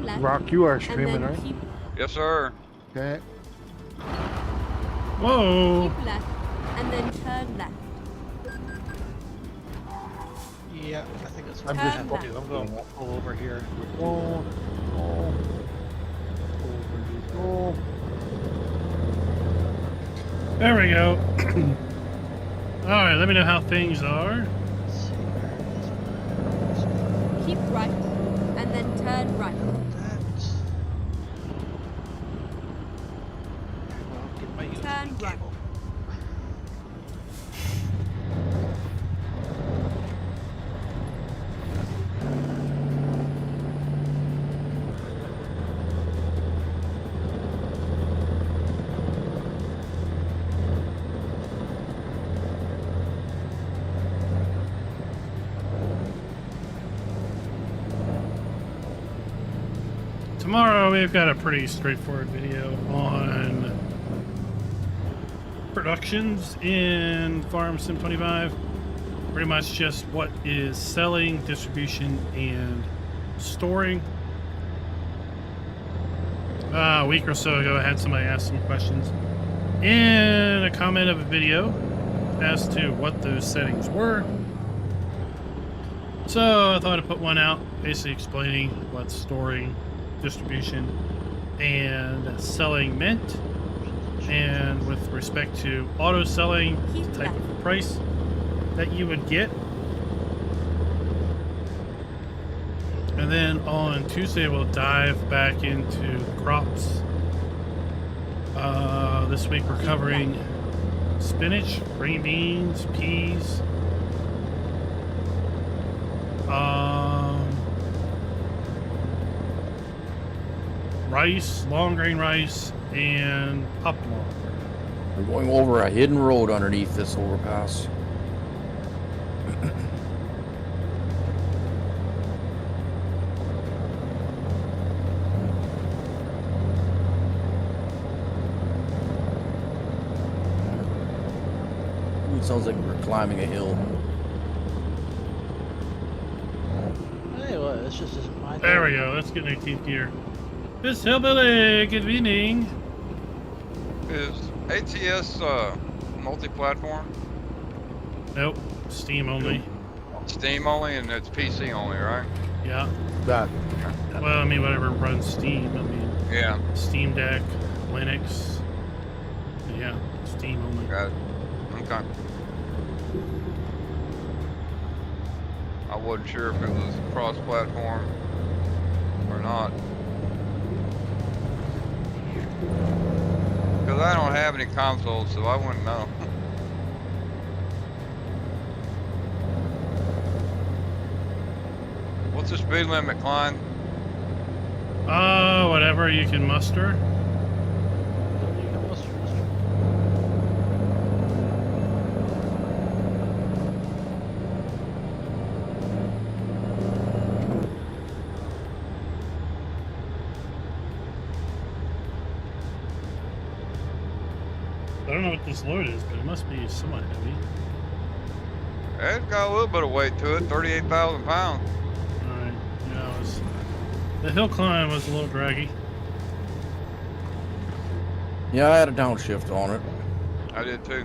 left. Rock, you are And streaming, then right? keep, Yes, sir. Okay. Whoa! keep left. And then turn left. Yeah, I think that's what I'm I just Turn have left. to do. I'm going to pull over here. Oh, oh, oh. There we go. Alright, let me know how things are. Let's see where Keep right. And then turn right. that. Well, get my USB Turn right. cable. Tomorrow we've got a pretty straightforward video on productions in Farm Sim 25. Pretty much just what is selling, distribution, and storing. A week or so ago I had somebody ask some questions in a comment of a video as to what those settings were. So I thought I'd put one out basically explaining what storing, distribution, and selling meant, and with respect to auto selling, the type of price that you would get. And then on Tuesday we'll dive back into crops. This week we're covering spinach, green beans, peas, rice, long grain rice, and popcorn. We're going over a hidden road underneath this overpass. Ooh, it sounds like we're climbing a hill. Hey, well, this just isn't my There we thing. go. Let's get in 18th gear. Miss Hillbilly, good evening. Is ATS multi-platform? Nope, Steam only. Steam only, and it's PC only, right? Yeah. That. Well, I mean, whatever runs Steam. I mean, Yeah. Steam Deck, Linux. Yeah, Steam only. Got it. Okay. I wasn't sure if it was cross-platform or not. Because I don't have any consoles, so I wouldn't know. What's the speed limit, Klein? Whatever you can muster. You can muster this. I don't know what this load is, but it must be somewhat heavy. It's got a little bit of weight to it, 38,000 pounds. Alright, yeah, the hill climb was a little draggy. Yeah, I had a downshift on it. I did too.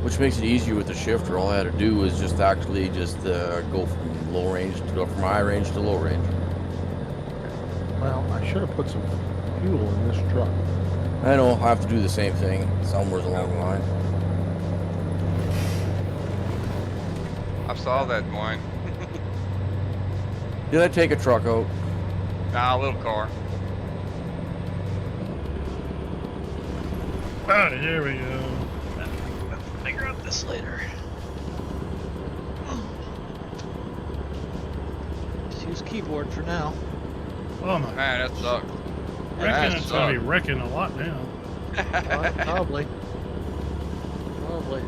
Which makes it easier with the shifter. All I had to do was just actually go from low range to go from high range to low range. Well, I should have put some fuel in this truck. I know, I have to do the same thing somewhere along the line. I saw that, Dwayne. Did I take a truck out? Nah, a little car. Alright, there we go. I'll figure out this later. Just use keyboard for now. Oh my, Man, that sucks. I reckon That it's gonna be sucks. wrecking a lot now. Probably. Probably.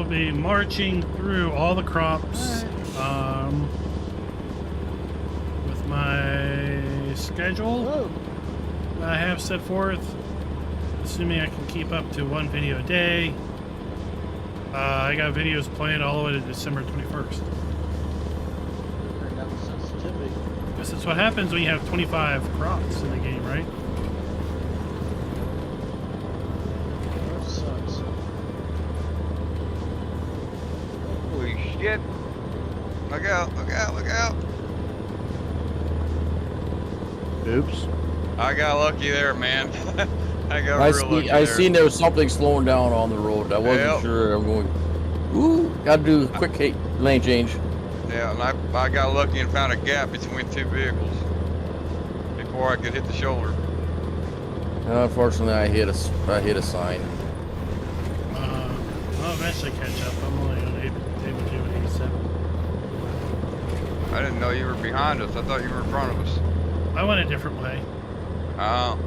will be marching through all the crops with my schedule Whoa. that I have set forth, assuming I can keep up to 1 video a day. I got videos planned all the way to December 21st. Turn down the sensitivity. Guess that's what happens when you have 25 crops in the game, right? That sucks. Holy shit. Look out, look out, look out. Oops. I got lucky there, man. I got I real lucky see. I there. seen there was something slowing down on the road. I wasn't Yep. sure. I'm going. Ooh, got to do a quick lane change. Yeah, and I got lucky and found a gap between 2 vehicles before I could hit the shoulder. Unfortunately, I hit a sign. I'll eventually catch up. I'm only able to do an 87. I didn't know you were behind us. I thought you were in front of us. I went a different way. Oh.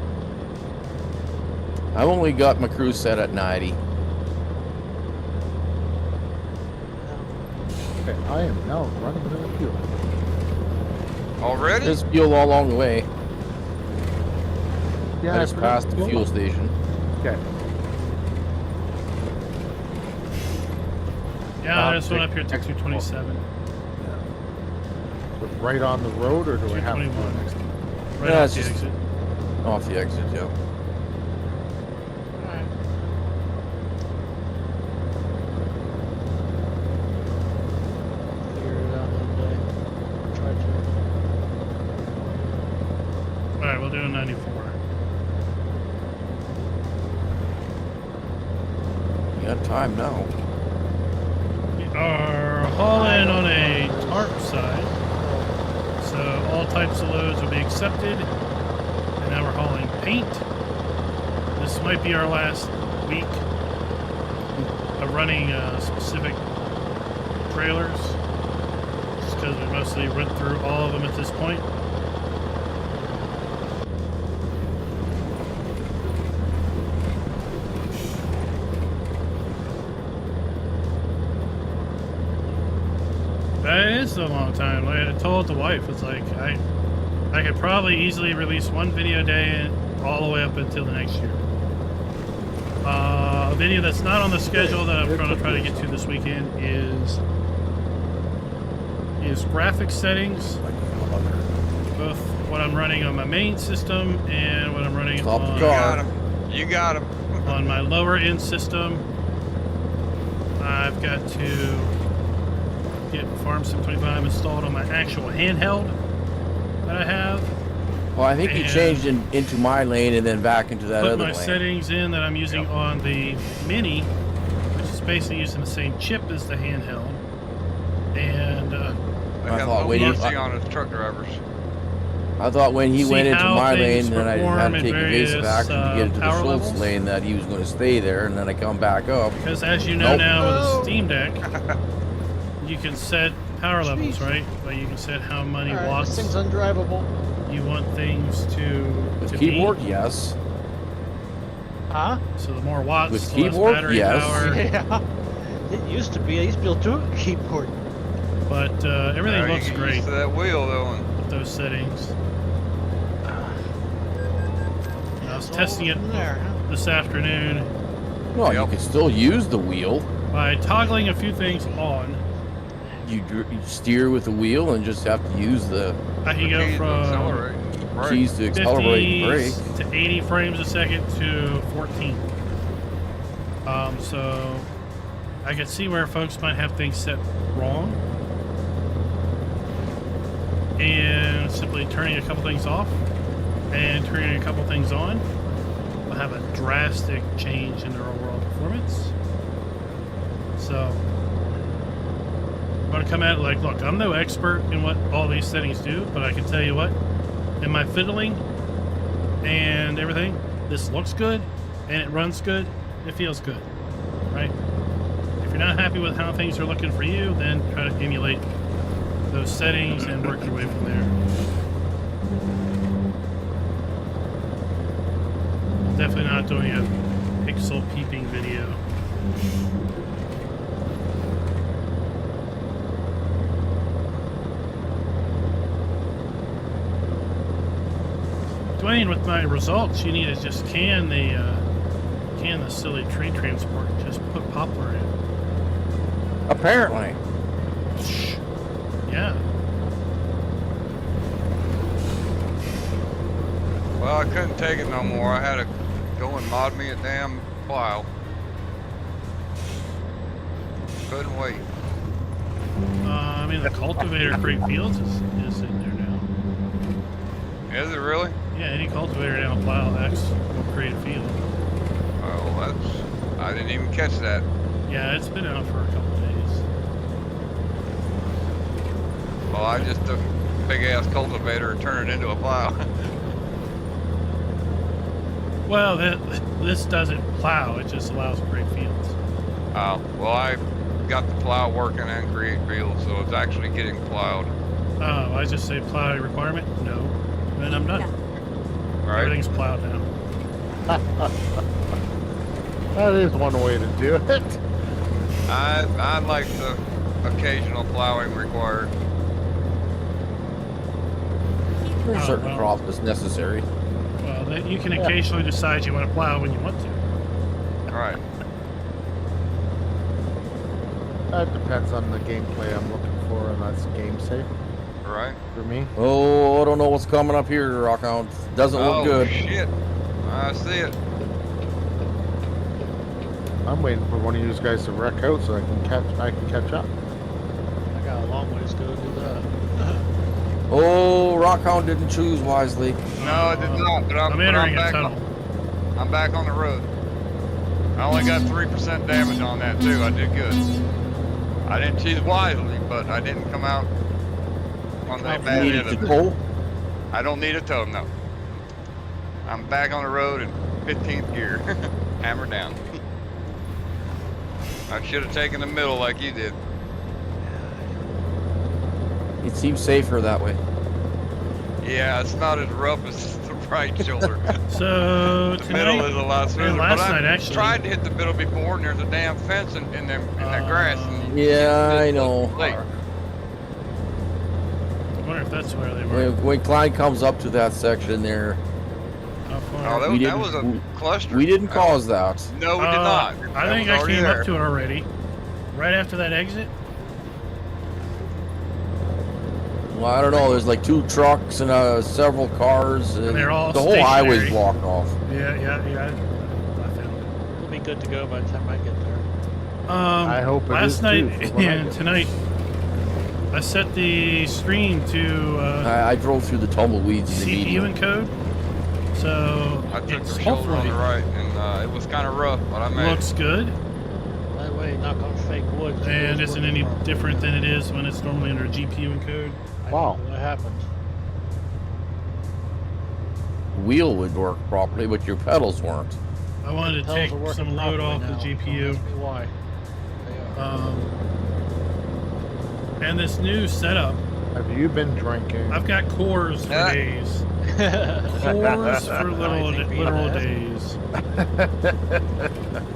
I've only got my cruise set at 90. Okay, I am now running out of fuel. Already? There's fuel all along the way. Yeah, I just forgot passed the fuel station. Okay. Yeah, I just went up here to 227. But right on the road, or do I have to go 221. next? Right Yeah, off it's the just- exit. Off the exit, yeah. Alright. Figure it out one day. Try to. Alright, we'll do a 94. You got time now. We are hauling on a tarp side. So all types of loads will be accepted. And now we're hauling paint. This might be our last week of running specific trailers. Just because we mostly went through all of them at this point. That is a long time. Like I told the wife, it's like I could probably easily release 1 video a day all the way up until the next year. A video that's not on the schedule that I'm going to try to get to this weekend is graphic settings, both what I'm running on my main system and what I'm running Stop the You on, car. got him. You got him. on my lower end system. I've got to get FarmSim 25 installed on my actual handheld that I have. Well, I think you And- changed into my lane and then back into that Put other my lane. settings in that I'm using on the Mini, which is basically using the same chip as the handheld. And They I have thought no when you- mercy on us truck drivers. I thought when he See went into how my things lane, then I perform had to at take evasive various, action to get into the power Schultz levels. lane that he was going to stay there, and then I come back up. because as you know Nope. now with No. a Steam Deck, you can set power levels, Jeez. right? Like you can set how many Alright, watts this thing's undrivable. you want things to With be. keyboard, yes. Huh? So the more watts, With the less keyboard, battery yes. power. Yeah. It used to be. I used to be able to do it with a keyboard. But everything Now you looks get great used to that wheel though. And with those settings. I was testing it From there, huh? this afternoon Well, Yep. you can still use the wheel. by toggling a few things on. You steer with the wheel and just have to use the I can go keys to from accelerate. Right. keys to accelerate and 50 brake. to 80 frames a second to 14. So I could see where folks might have things set wrong. And simply turning a couple things off and turning a couple things on will have a drastic change in their overall performance. So I'm going to come at it like, look, I'm no expert in what all these settings do, but I can tell you what, in my fiddling and everything, this looks good and it runs good, it feels good, right? If you're not happy with how things are looking for you, then try to emulate those settings and work your way from there. Definitely not doing a pixel peeping video. explain with my results, you need to just can the silly tree transport. Just put poplar in. Apparently. Yeah. Well, I couldn't take it no more. I had to go and mod me a damn plow. Couldn't wait. I mean, the cultivator create fields is sitting there now. Is it really? Yeah, any cultivator down a plow X will create a field. Oh, I didn't even catch that. Yeah, it's been out for a couple of days. Well, I just took a big ass cultivator and turned it into a plow. Well, this doesn't plow, it just allows to create fields. Oh, well, I got the plow working and create fields, so it's actually getting plowed. Oh, I just say plow requirement? No. Then I'm done. Yeah. Right? Everything's plowed now. That is one way to do it. I like the occasional plowing required. For Oh, certain well. crops is necessary. Well, then you can occasionally decide you want to plow when you want to. Right. That depends on the gameplay I'm looking for, and that's game safe Right. for me. Oh, I don't know what's coming up here, Rockhound. Doesn't look Oh, good. shit. I see it. I'm waiting for one of you guys to wreck out so I can catch up. I got a long ways to go to do that. Oh, Rockhound didn't choose wisely. No, I did not, but I'm entering a back tunnel. I'm back on the road. I only got 3% damage on that too. I did good. I didn't choose wisely, but I didn't come out on the You bad needed end to of it. tow. I don't need a tow, no. I'm back on the road in 15th gear. Hammer down. I should have taken the middle like you did. It seems safer that way. Yeah, it's not as rough as the right shoulder. So The middle is tonight, a lot smoother. last but night, I actually- tried to hit the middle before, and there's a damn fence in that grass. And Yeah, I know. late. I wonder if that's where they were. When Klein comes up to that section there, How far? Oh, We that didn't- was a cluster. we didn't cause that. No, we did not. I That think was I already came there. up to it already. Right after that exit. Well, I don't know. There's like 2 trucks and several cars. And they're all the whole highway's stationary. blocked off. Yeah. I found it. It'll be good to go by the time I get there. I hope it last is night too, for when I and get tonight, I set the stream to I drove through the tumbleweeds in the CPU median. encode, so I took it's the shoulder on hopefully the right, and it was kind of rough, but I made looks it. good, That way, knock on fake wood. and isn't any different than it is when it's normally under GPU encode. Wow. What happened? Wheel would work properly, but your pedals weren't. I wanted to Pedals take are working some load properly off the now. GPU. Don't ask me why. They are. And this new setup, Have you been drinking? I've got cores for Yeah. days. Cores for literal days.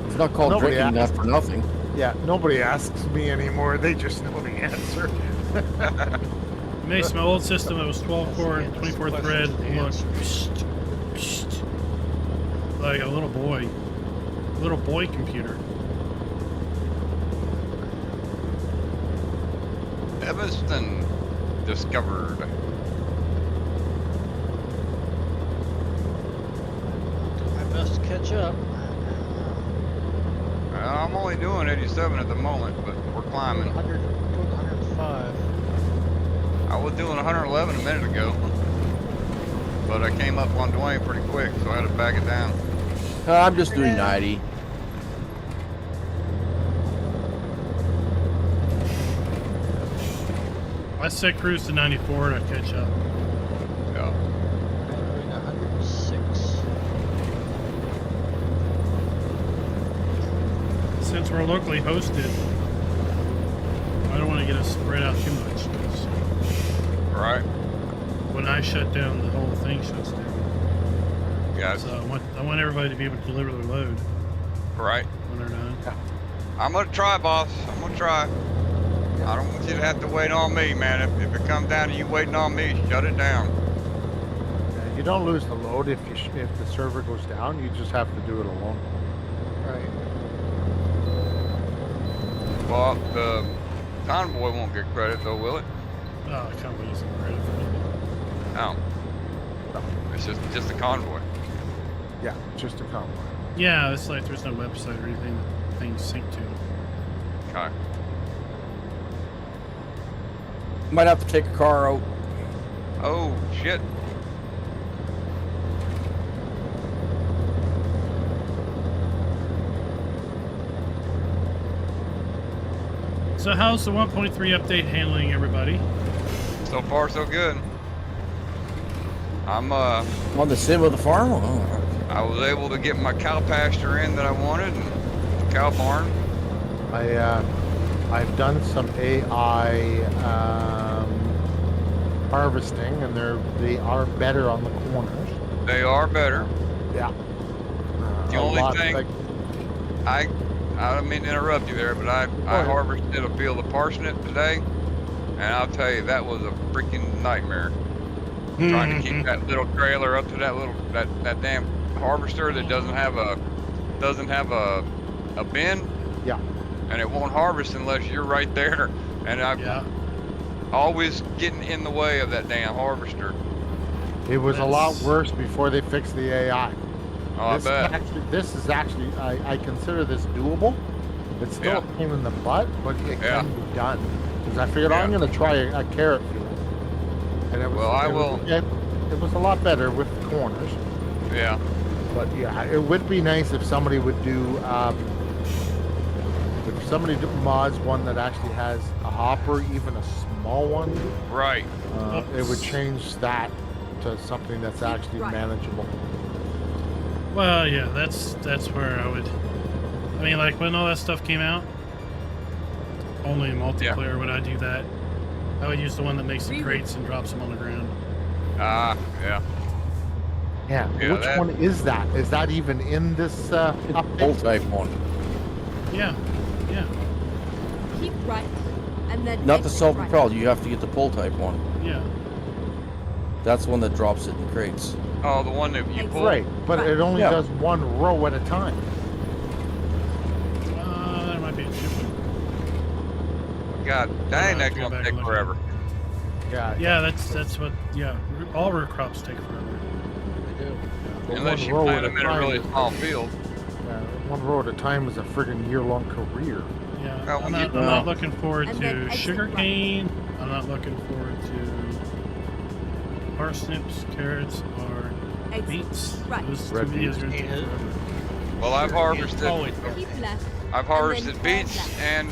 It's not called Nobody drinking that asked. for nothing. Yeah, nobody asks me anymore. They just know the answer. Makes my old system that was 12 core and 24 thread look like a little boy computer. Evanston discovered. Do my best to catch up. I'm only doing 87 at the moment, but we're climbing. 105. I was doing 111 a minute ago, but I came up on Dwayne pretty quick, so I had to back it down. I'm just doing 90. I set cruise to 94 to catch up. Yeah. Doing 106. Since we're locally hosted, I don't want to get us spread out too much because Right. when I shut down, the whole thing shuts down. Yeah. So I want everybody to be able to deliver their load Right. when they're done. I'm gonna try, boss. I'm gonna try. I don't want you to have to wait on me, man. If it comes down to you waiting on me, shut it down. Yeah, You don't lose the load if if the server goes down. You just have to do it alone. Right. Well, the convoy won't get credit though, will it? Oh, I can't believe some credit for it. No. It's just a convoy. Yeah, just a convoy. Yeah, it's like there's no website or anything that things sync to. Okay. Might have to take a car out. Oh shit. So how's the 1.3 update handling everybody? So far so good. I'm On the sim of the farm? Oh, I was able to get my cow pasture in that I wanted and cow barn. I've done some AI harvesting, and they are better on the corners. They are better. Yeah. The A only lot thing like- I don't mean to interrupt you there, but I harvested a field of parsnip today, and I'll tell you that was a freaking nightmare. Trying to keep that little trailer up to that damn harvester that doesn't have a bin, Yeah. and it won't harvest unless you're right there. And I'm Yeah. always getting in the way of that damn harvester. It was a lot That's- worse before they fixed the AI. Oh, this I bet. This is actually, I consider this doable. It's still a pain in the butt, but it Yeah. can be done. Because I figured I'm going to try a carrot field. And it was, Well, I it will- Was, it was a lot better with the corners. Yeah. But yeah, it would be nice if somebody would do, if somebody mods one that actually has a hopper, even a small one, Right. it would change that to something that's actually Right. manageable. Well, yeah, that's where I would. I mean, like when all that stuff came out, only in multiplayer would I do that. I would use the one that makes the Rework. crates and drops them on the ground. Yeah. Yeah, Yeah, which one is that? Is that even in this Full update? type one. Yeah, yeah, Keep right, and then Not the exit self-propelled. You have to get the pull type one. yeah. That's the one that drops it in crates. Oh, the one that you pull. Right, but it only Yeah. does one row at a time. There might be a chip. God dang, I'll that's go gonna back take and look at forever. Yeah, Yeah, that's what. Yeah, all root crops take forever. They do. but Unless one you row plant at them in a time really is- small field. yeah, one row at a time is a friggin' year-long career. Yeah, Well, I'm when not, you- I'm not looking forward And then to exit sugar right. cane. I'm not looking forward to parsnips, carrots, or Exit beets. right. Those Red two videos are gonna beets. take forever. Well, I've harvested. Always Keep left. I've harvested turn beets left. and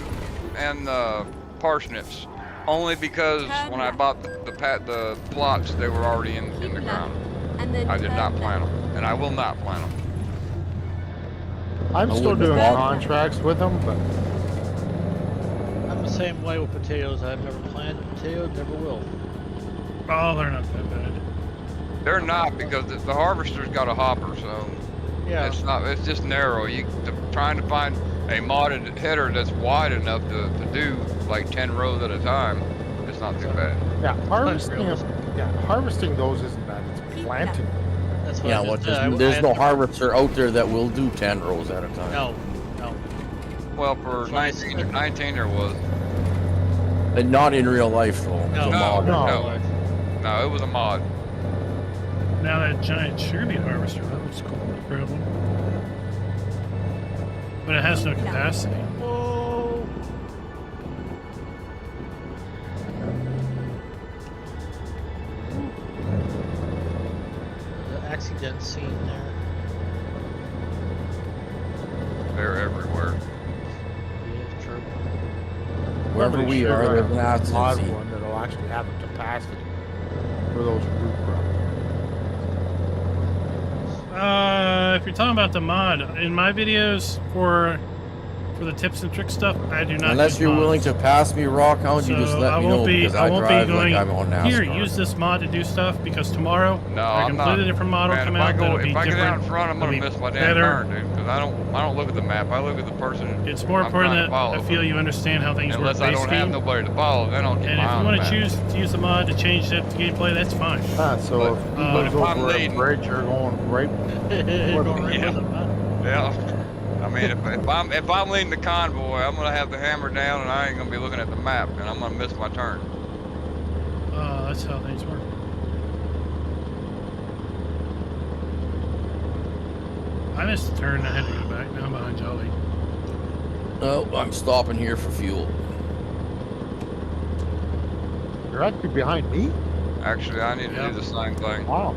parsnips, only because Turn when I left. bought the plots, they were already in Keep the left, ground. and then I did turn not left. plant them, and I will not plant them. I'm I still wouldn't doing have- contracts with them, but I'm the same way with potatoes. I've never planted potatoes, never will. Oh, they're not that bad. They're not because the harvester's got a hopper, so Yeah. it's not. It's just narrow. Trying to find a modded header that's wide enough to do like 10 rows at a time. It's not too bad. yeah, harvesting realistic. harvesting those isn't bad. It's Keep planting. That's what Yeah, I well, just said. there's no I've never- harvester out there that will do 10 rows at a time. No, no. Well, for That's why I said- 19 there was. And not in real life, though. It's a No, mod. no. No, it was a mod. Now that giant sugar beet harvester, that looks cool. No problem. But it has no capacity. Oh. The accident scene there. They're everywhere. Yeah, true. Wherever Somebody we should are, write there's an a mod accident. one that'll actually have a capacity for those root crops. If you're talking about the mod, in my videos for for the tips and tricks stuff, I do not. Unless use you're mods. willing to pass me raw count, you just So let I me won't know be. because I won't be drive going. like I'm on NASCAR. Here, use this mod to do stuff because tomorrow No, a I'm not. completely different mod will Man, come if I out go, that'll be if I get different. out in front, I'm gonna It'll be miss my damn better. turn, dude. Because I don't look at the map. I look at the person. It's more I'm important trying that to follow. I feel you understand how things Unless work I base don't have game. nobody to follow, then I'll get And my if you own want map. to choose to use the mod to change the gameplay, that's fine. So if he goes if I'm over a leading- bridge, you're going right. Going right Yeah. with them, huh? Yeah. I mean, if I'm leading the convoy, I'm gonna have the hammer down, and I ain't gonna be looking at the map, and I'm gonna miss my turn. That's how things work. I missed a turn. I had to go back. Now I'm behind Jolly. Oh, I'm stopping here for fuel. You're actually behind me. Actually, I need to Yep. do the same thing. Wow.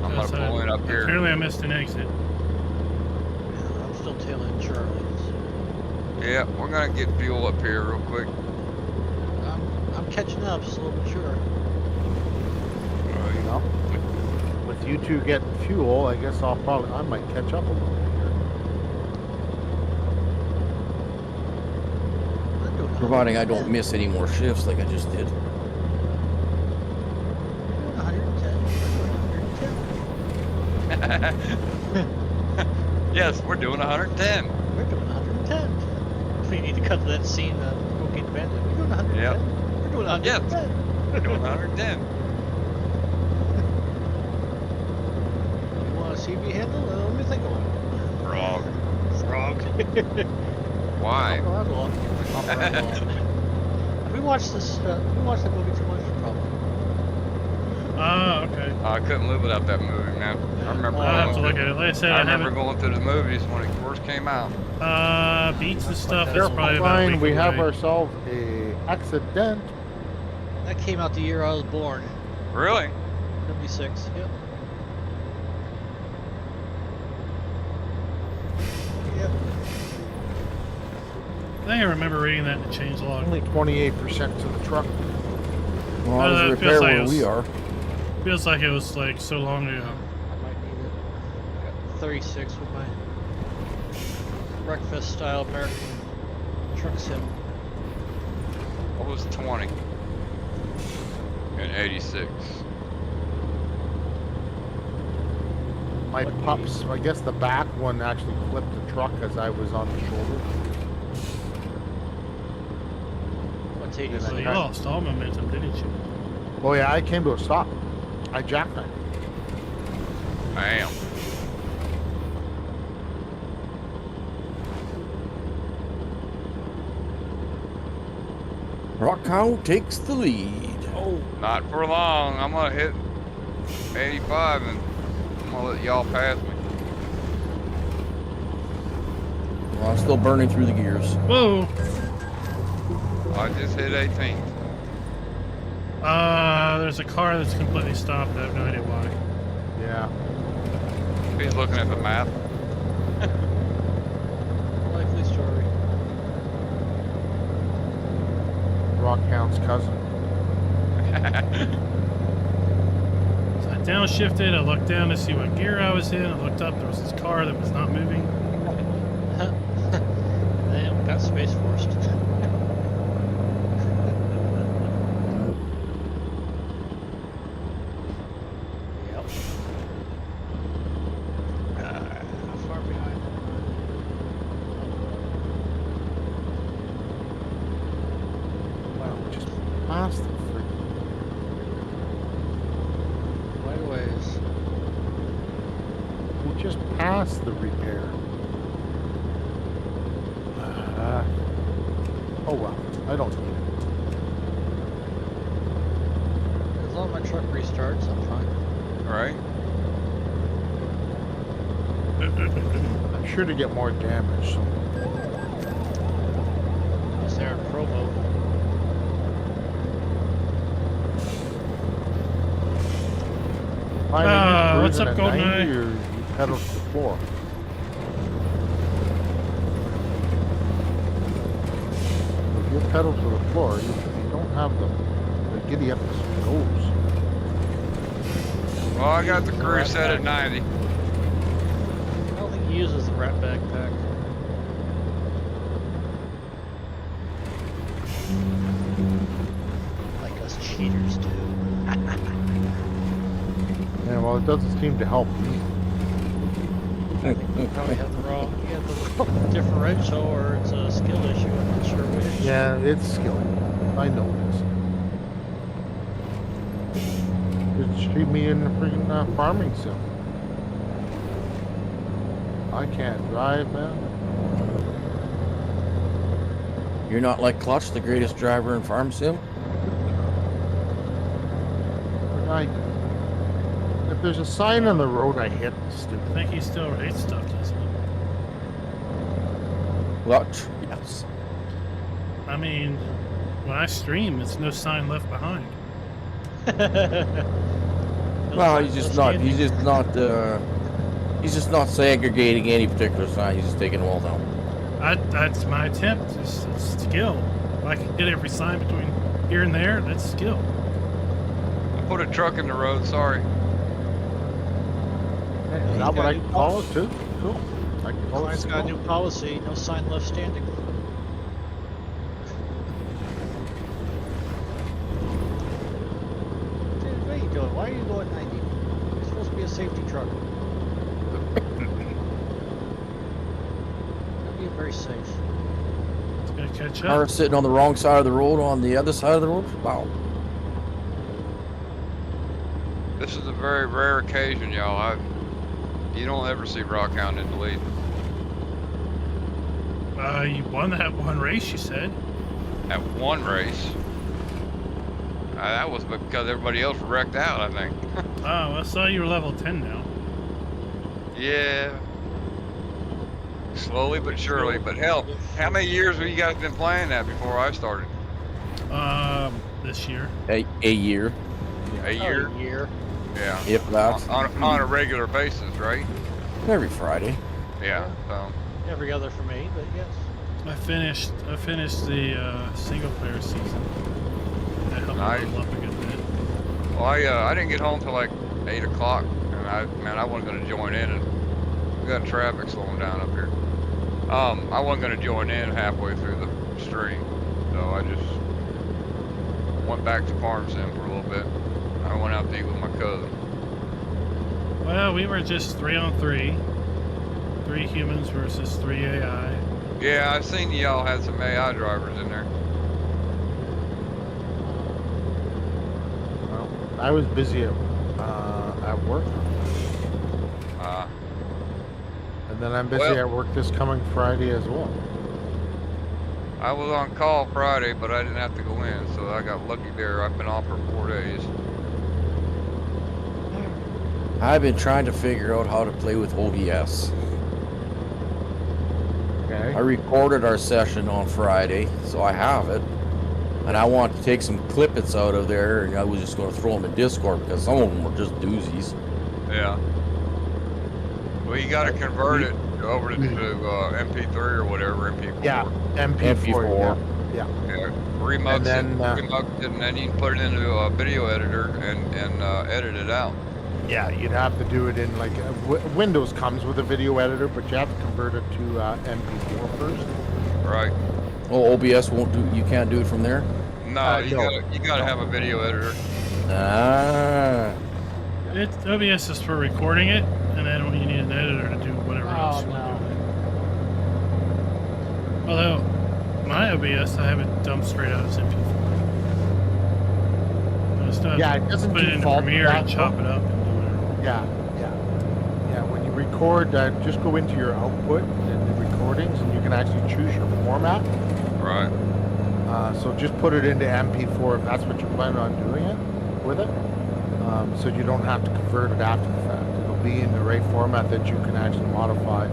I'm gonna So, pull in up here. Apparently, I missed an exit. Yeah, I'm still tailing Charlie's. Yeah, we're gonna get fuel up here real quick. I'm catching up, slow but sure. Well, with you two getting fuel, I guess I might catch up a little bit here. I'm doing Providing I don't 110. miss any more shifts like I just did. I'm doing 110. Yes, we're doing 110. We're doing 110. We need to cut to that scene, Cocaine Bandit. We're doing 110. Yep. We're doing 110. We're doing 110. You want to see me handle? Let me think about it. Frog. Frog. Why? We watched this. We watched that movie too much, probably. Okay. I couldn't live without that movie, man. I remember. I'll have to going look to- at it. Like I said, I I remember haven't. going to the movies when it first came out. Beats and stuff. They're That's probably about a Fine, week we have away. ourselves a accident. That came out the year I was born. Really? 76. Yep. Yep. I think I remember reading that in the change log. Only 28% to the truck. Well, how does it it repair feels like where it was- we are? Feels like it was like so long ago. I might need it. I got 36 with my breakfast style American truck sim. What was 20? And 86. My pups, I guess the back one actually flipped the truck as I was on the shoulder. What's Yeah, 86? So you Okay. lost all momentum, didn't you? Oh yeah, I came to a stop. I jackknifed. Damn. Rock count takes the lead. Oh, not for long. I'm gonna hit 85 and I'm gonna let y'all pass me. Well, I'm still burning through the gears. Whoa. I just hit 18. There's a car that's completely stopped. I have no idea why. Yeah. He's looking at the map. Likely story. Rockhound's cousin. So I downshifted. I looked down to see what gear I was in. I looked up. There was this car that was not moving. Damn, got space forced. Yep. How far behind? Wow, just past the freaking. Quite a ways. We just passed the repair. Oh well, I don't need As long as my truck restarts, I'm fine. Right? it. I'm sure to get more damage. So Unless they're in pro mode. What's up, at Golden 90 Eye? or you pedal to the floor? If you pedal to the floor, you don't have the giddy up goes. Well, I got the cruise set at 90. I don't think he uses the rat backpack. Like us cheaters do. Yeah, well, it doesn't seem to help me. I think you probably have the wrong. You have the differential, or it's a skill issue. I'm not sure which. Yeah, it's skill. I know this. Just treat me in the freaking farming sim. I can't drive, man. You're not like Clutch, the greatest driver in Farm Sim? If there's a sign on the road, I hit. I Stupid. think he still rates stuff, doesn't he? Clutch, yes. I mean, when I stream, it's no sign left behind. Well, he's just not segregating any particular sign. He's just taking them all down. That's my attempt. It's skill. If I can hit every sign between here and there, that's skill. I put a truck in the road, sorry. Is that what I can call it too? Cool. I can call it Client's got a skill. new policy. No sign left standing. Dude, what are you doing? Why are you going 90? You're supposed to be a safety truck. You're being very safe. It's gonna catch Car up. sitting on the wrong side of the road on the other side of the road? Wow. This is a very rare occasion, y'all. You don't ever see Rockhound in the lead. You won that one race, you said. At one race. That was because everybody else wrecked out, I think. Oh, I saw you were level 10 now. Yeah. Slowly but surely. But hell, how many years have you guys been playing that before I started? This year. A year, A year? A year. Yeah. if that. On a regular basis, right? Every Friday. Yeah. So. Every other for me, but yes. I finished the single player season. That helped Nice. me level up a good bit. Well, I didn't get home till like 8 o'clock, and I wasn't going to join in, and we got traffic slowing down up here. I wasn't going to join in halfway through the stream, so I just went back to Farm Sim for a little bit. I went out to eat with my cousin. Well, we were just 3-on-3. 3 humans versus 3 AI. Yeah, I seen y'all had some AI drivers in there. Well, I was busy at work, and then I'm busy Well- at work this coming Friday as well. I was on call Friday, but I didn't have to go in, so I got lucky there. I've been off for 4 days. I've been trying to figure out how to play with OBS. Okay. I recorded our session on Friday, so I have it. And I want to take some clippets out of there, and I was just going to throw them in Discord because some of them were just doozies. Yeah. Well, you got to convert it over to MP3 or whatever, MP4. Yeah, MP4. Yeah. Yeah, remux it, And then, remux it, and then you can put it into a video editor and edit it out. Yeah, you'd have to do it in like Windows comes with a video editor, but you have to convert it to MP4 first. Right. Oh, OBS won't do. You can't do it from there. No, no. you gotta have a video editor. Ah. OBS is for recording it, and then when you need an editor to do whatever else Oh, you no. want to do. Although, my OBS, I have it dumped straight out as MP4. I still have Yeah, to it doesn't put it into default to Premiere that, and chop though. it up and do whatever. Yeah. When you record, just go into your output and the recordings, and you can actually choose your format. Right. So just put it into MP4 if that's what you're planning on doing it with it. So you don't have to convert it after the fact. It'll be in the right format that you can actually modify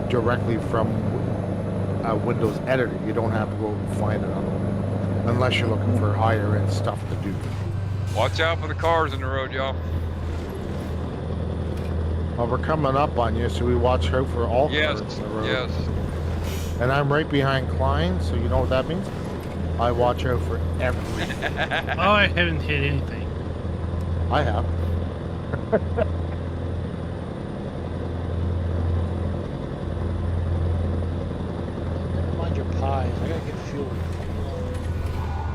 directly from Windows Editor. You don't have to go and find it on, unless you're looking for higher end stuff to do. Watch out for the cars in the road, y'all. Well, we're coming up on you, so we watch out for all Yes. cars in the road. Yes. And I'm right behind Klein, so you know what that means? I watch out for everything. Oh, I haven't hit anything. I have. Never mind your pies. I gotta get fuel.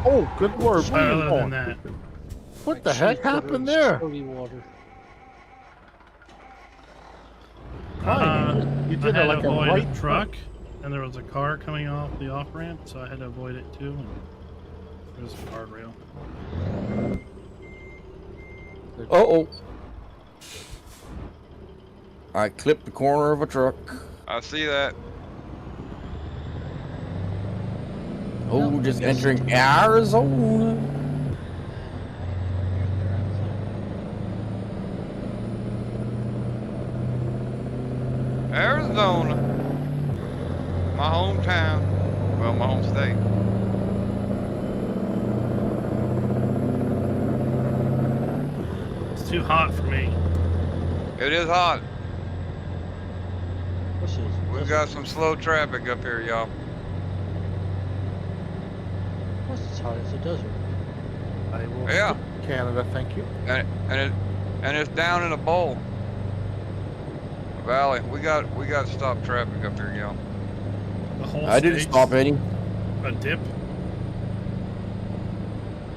Oh, good lord. But Where are you Other than going? that, What Like the shea heck butter happened and there? soda water. Fine. You I did had it like to a avoid right a truck, and there was a car coming off the off ramp, so I had to avoid it too. And there was a guardrail. Uh-oh. I clipped the corner of a truck. I see that. Oh, Nope, just I guess- entering Arizona. Arizona, my hometown. Well, my home state. It's too hot for me. It is hot. This is We've desert. got some slow traffic up here, y'all. What's as hot as a desert? I will Yeah. skip Canada, thank you. And it's down in a bowl. Valley. We got to stop traffic up here, y'all. The whole I didn't state's stop any. a dip.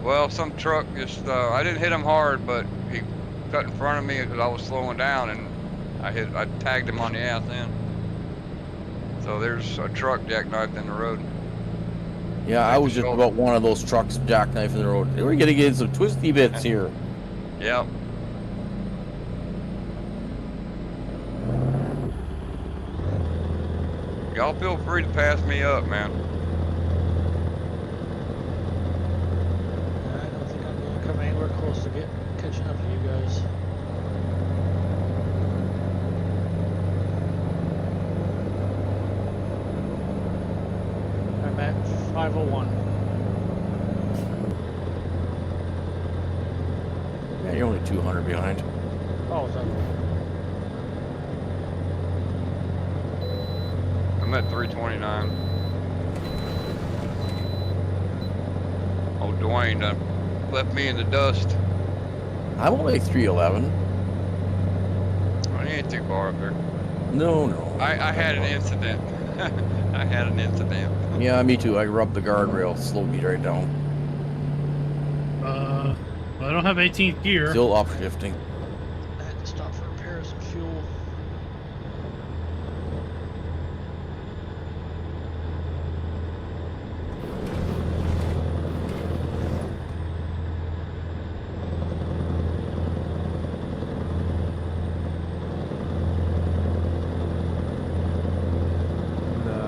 Well, some truck just I didn't hit him hard, but he cut in front of me because I was slowing down, and I tagged him on the ass end. So there's a truck jackknifed in the road. Yeah, I Take was the just shoulder. about one of those trucks jackknifing the road. We're gonna get some twisty bits here. Yep. Y'all feel free to pass me up, man. I don't think I'm gonna come anywhere close to catching up to you guys. I'm at 501. Yeah, you're only 200 behind. Oh, is that I'm at 329. Oh, Dwayne left me in the dust. I'm only 311. Well, he ain't too far up there. No, no. I had an incident. I had an incident. Yeah, me too. I rubbed the guardrail, slowed me right down. Well, I don't have 18th gear. Still upshifting. I had to stop for repairs and fuel.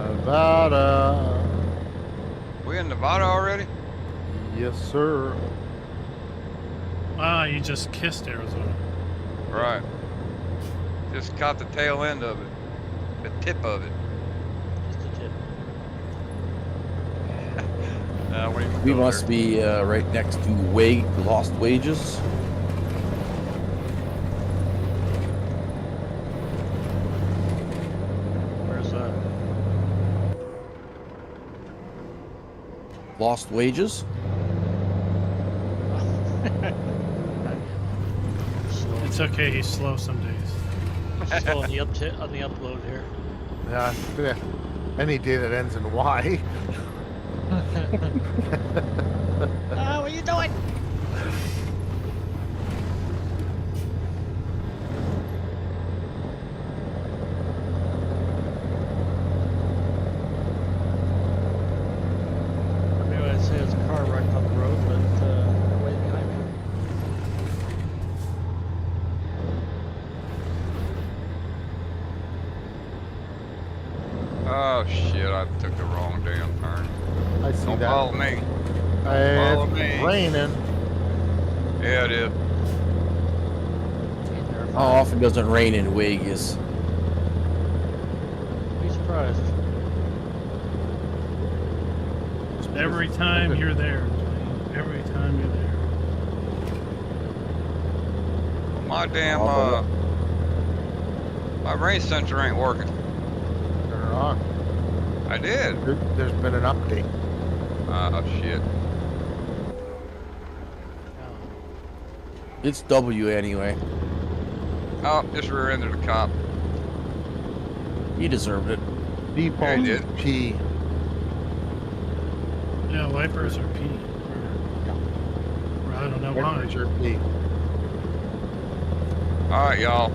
Nevada. We in Nevada already? Yes, sir. Ah, you just kissed Arizona. Right. Just caught the tail end of it. The tip of it. Just a tip. We must be right next to Lost Wages. Where's that? Lost Wages? Slow. It's okay, he's slow some days. Slow on the upload here. Yeah, any day that ends in Y. What are you doing? I mean, I'd say it's a car right up the road, but they're way behind me. Oh shit, I took the wrong damn turn. I see Don't that. follow me. It's me. raining. Yeah, it is. How often does it rain in Vegas? Be surprised. Every time you're there. Every time you're there. My damn my rain sensor ain't working. Turn it on. I did. There's been an update. Oh shit. It's W anyway. Oh, just rear-ended a cop. He deserved it. Default Yeah, he did. P. Yeah, wipers are P. I don't know Where why. is your peak? All right, y'all.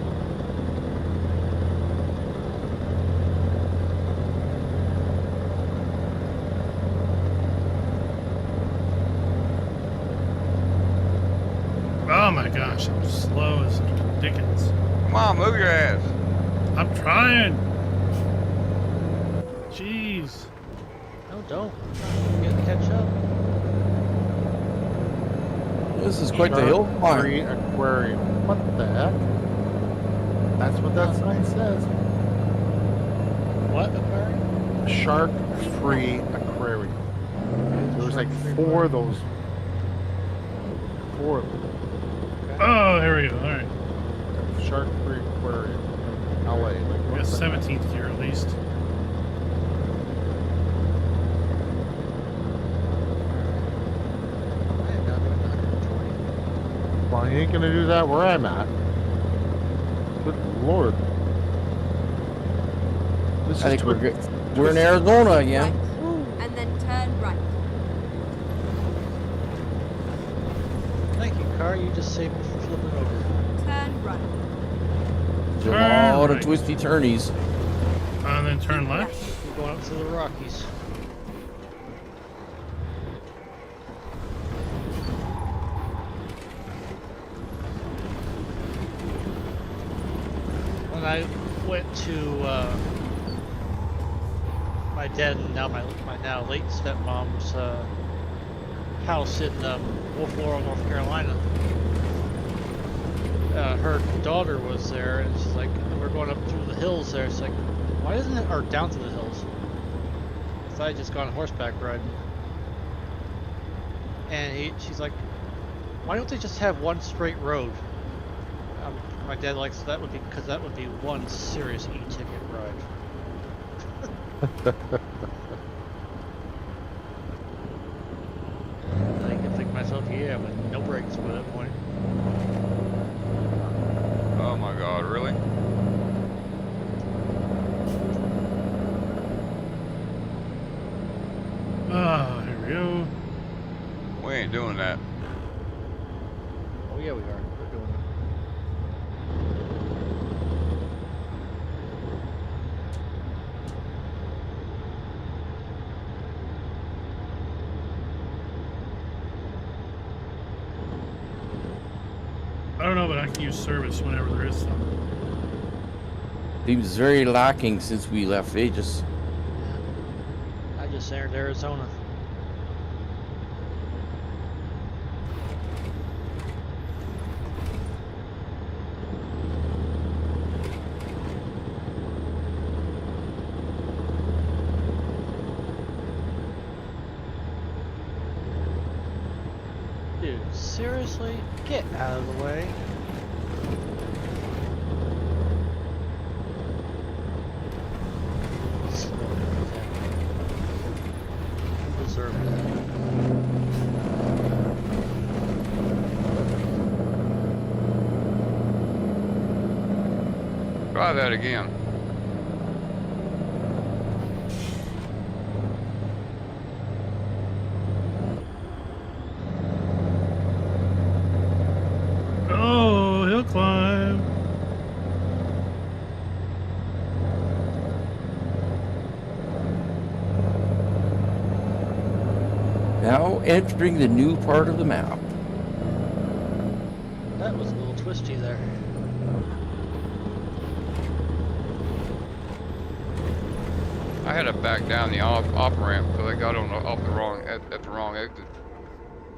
Oh my gosh, I'm slow as Dickens. Come on, move your ass. I'm trying. Jeez. No, don't. I'm getting to catch up. This is quite the hill climb. Shark-free aquarium. What the heck? That's what that sign says. What aquarium? Shark-free aquarium. There was like four of those. Four of them. Oh, here we go. All right. Shark-free aquarium in LA. Like, We what got the heck? 17th here at least. I am now doing 120. Well, you ain't gonna do that where I'm at. Good lord. This I think is we're good. We're in Arizona again. Right, and then turn right. Thank you, car. You just saved me from flipping over. Turn right. There's a Turn lot of right. twisty turnies. And then turn left. We're going up to the Rockies. When I went to my dad and now my now late stepmom's house in Wolf Laurel, North Carolina, her daughter was there, and she's like, we're going up through the hills there. It's like, why isn't it, or down to the hills? So I just gone horseback riding, and she's like, why don't they just have one straight road? My dad likes that would be because that would be one serious e-ticket ride. I can think to myself, yeah, with no brakes by that point. Oh my God, really? Ah, here we go. We ain't doing that. Oh yeah, we are. We're doing it. I don't know, but I can use service whenever there is some. Seems very lacking since we left Vegas. I just entered Arizona. Dude, seriously? Get out of the way. You deserve that. Try that again. Oh, hill climb. Now entering the new part of the map. That was a little twisty there. I had to back down the off ramp because I got on off the wrong at the wrong exit.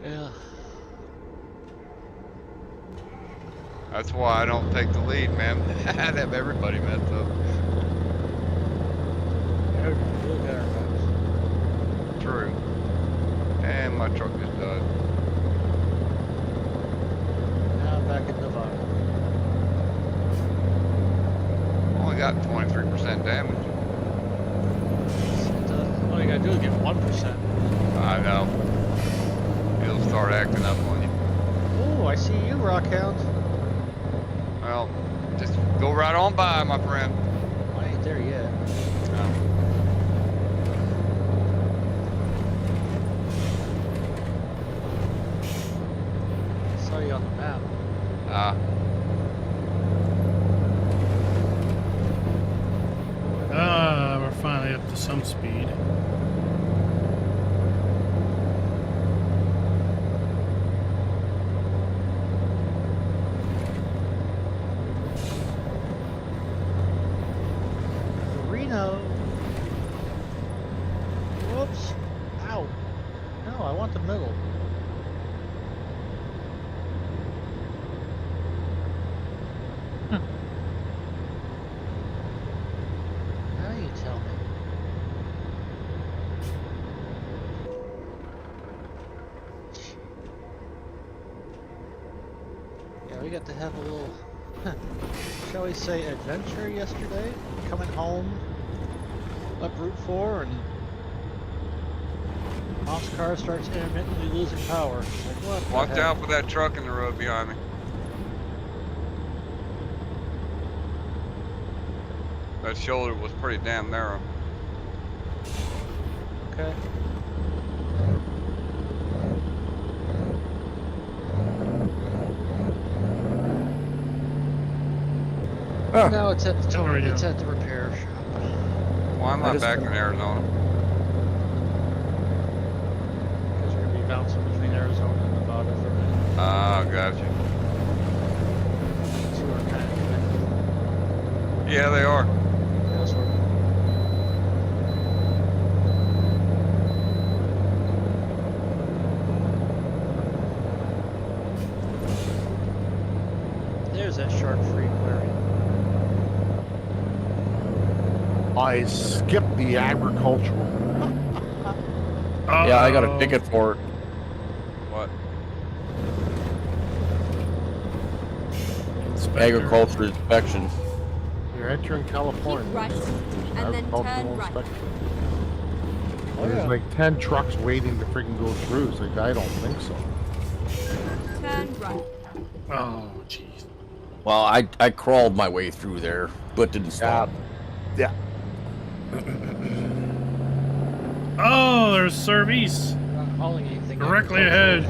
Yeah. That's why I don't take the lead, man. I'd have everybody messed up. Look at our maps. True. And my truck just died. Now I'm back in Nevada. Only got 23% damage. All you gotta do is get 1%. I know. It'll start acting up on you. Oh, I see you, Rockhound. Well, just go right on by, my friend. I ain't there yet. already on the map. We're finally up to some speed. Reno. Whoops. Ow. No, I want the middle. Now you tell me. Yeah, we got to have a little, shall we say, adventure yesterday. Coming home up Route 4 and Mom's car starts intermittently losing power. It's like, what the Watch heck? out for that truck in the road behind me. That shoulder was pretty damn narrow. Okay. Huh. Now it's at the There we go. it's at the repair shop. Why am I I just- back in Arizona? Because we're gonna be bouncing between Arizona and Nevada for a minute. Ah, gotcha. So we're kind of connected. Yeah, they are. Yeah, sort of. There's that shark-free aquarium. I skipped the agricultural. Yeah, I got a Uh-oh. ticket for it. What? Inspector. Agriculture inspection. You're entering California. Keep right, There's and then agricultural turn right. inspection. Oh, There's yeah. like 10 trucks waiting to freaking go through. It's like, I don't think so. Turn right. Oh, jeez. Well, I crawled my way through there, but didn't stop. Yeah. Oh, there's service We're not hauling anything. directly ahead.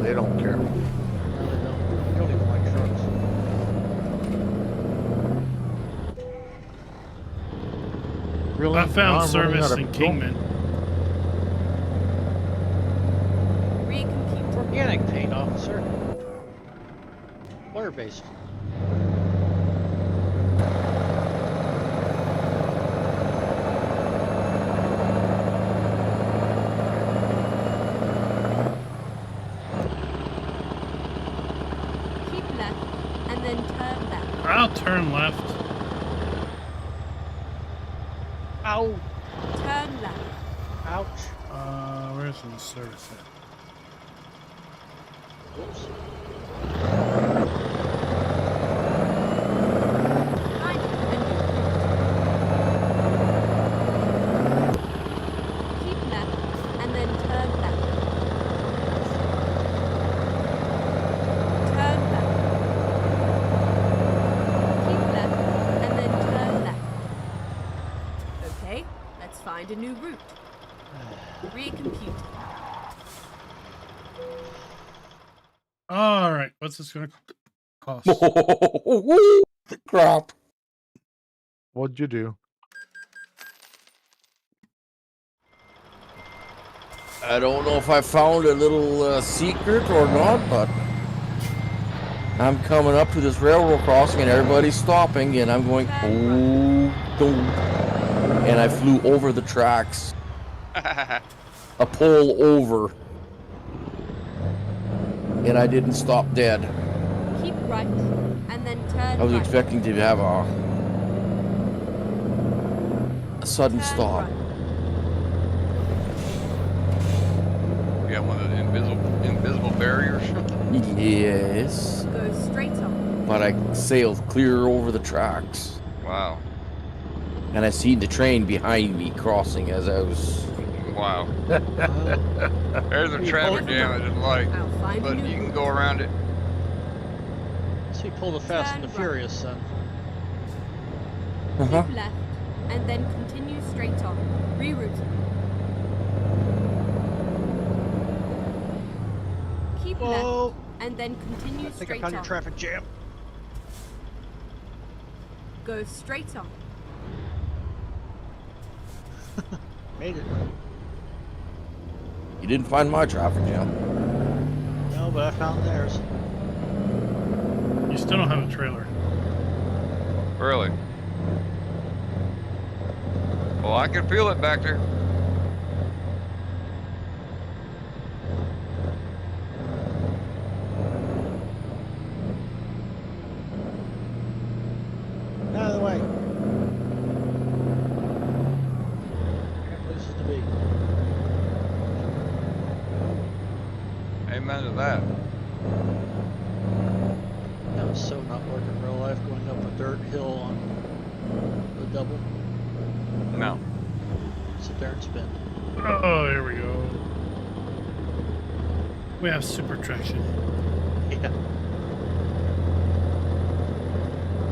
They don't care. No, they don't. They don't even like trucks. Really? I Now found I'm running out service of in fuel. Kingman. Recompute. Organic paint, officer. Water-based. Keep left, and then turn left. I'll turn left. Ow! Turn left. Ouch! Where's the service at? Oops. Find a new route. Keep left, and then turn left. Turn left. Keep left, and then turn left. Okay, let's find a new route. Recompute. All right, what's this gonna cost? Crap. What'd you do? I don't know if I found a little secret or not, but I'm coming up to this railroad crossing and everybody's stopping, and I'm going, oh, don't. And I flew over the tracks, a pole over, and I didn't stop dead. Keep right, and then turn I was right. expecting to have a sudden Turn stop. right. You got one of the invisible barriers. Yes, Go straight on. but I sailed clear over the tracks. Wow. And I seen the train behind me crossing as I was. Wow. Well, There's a traffic jam I didn't like, I'll find a but new you can route. go around it. so you pulled a Fast and the Turn right. Furious, son. Uh-huh. Keep left, and then continue straight on. Reroute. Keep Whoa! left, and then continue I think I straight found on. your traffic jam. Go straight on. Made it. You didn't find my traffic jam. No, but I found theirs. You still don't have a trailer. Really? Well, I can feel it back there. Out of the way. Got places to be. Amen to that. That was so not working in real life, going up a dirt hill on the double. No. Sit there and spin. Oh, here we go. We have super traction. Yeah.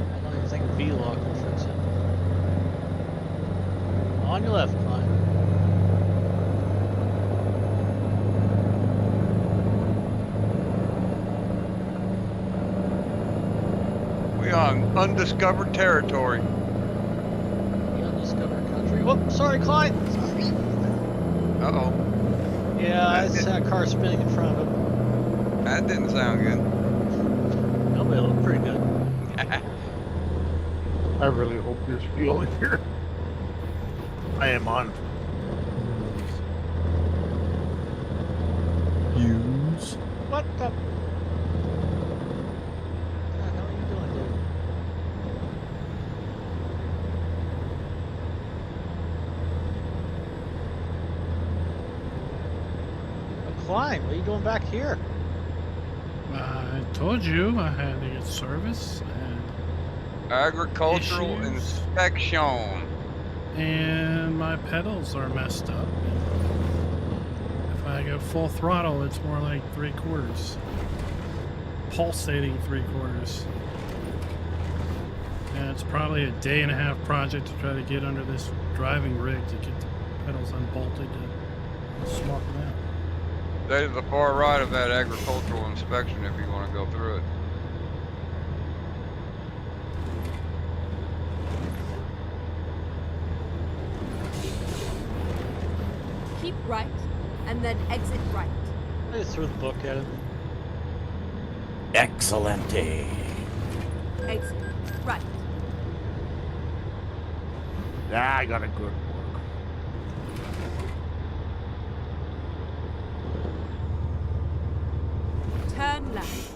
I don't even think V-Lock will fix it. On your left, Klein. We on undiscovered territory. The undiscovered country. Whoop, sorry, Klein. Sorry. Uh-oh. Yeah, I just had a car spinning in front of him. That didn't sound good. No, but it looked pretty good. I really hope there's fuel in here. I am on. Use. What the? What the hell are you doing, dude? Oh, Klein, what are you doing back here? I told you I had to get service Agricultural Issues. inspection. and my pedals are messed up. If I go full throttle, it's more like 3/4. Pulsating 3/4. And it's probably a day-and-a-half project to try to get under this driving rig to get the pedals unbolted to swap them out. Stay to the far right of that agricultural inspection if you want to go through it. Keep right, and then exit right. I just threw the book at him. Excellente. Exit right. Yeah, I got a good work. Turn left.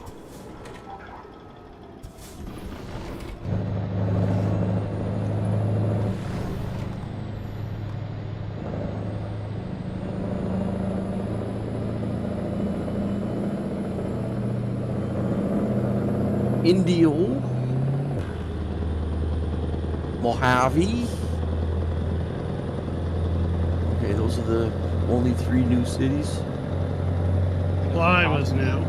Indio. Mojave. Okay, those are the only 3 new cities. Bly was new.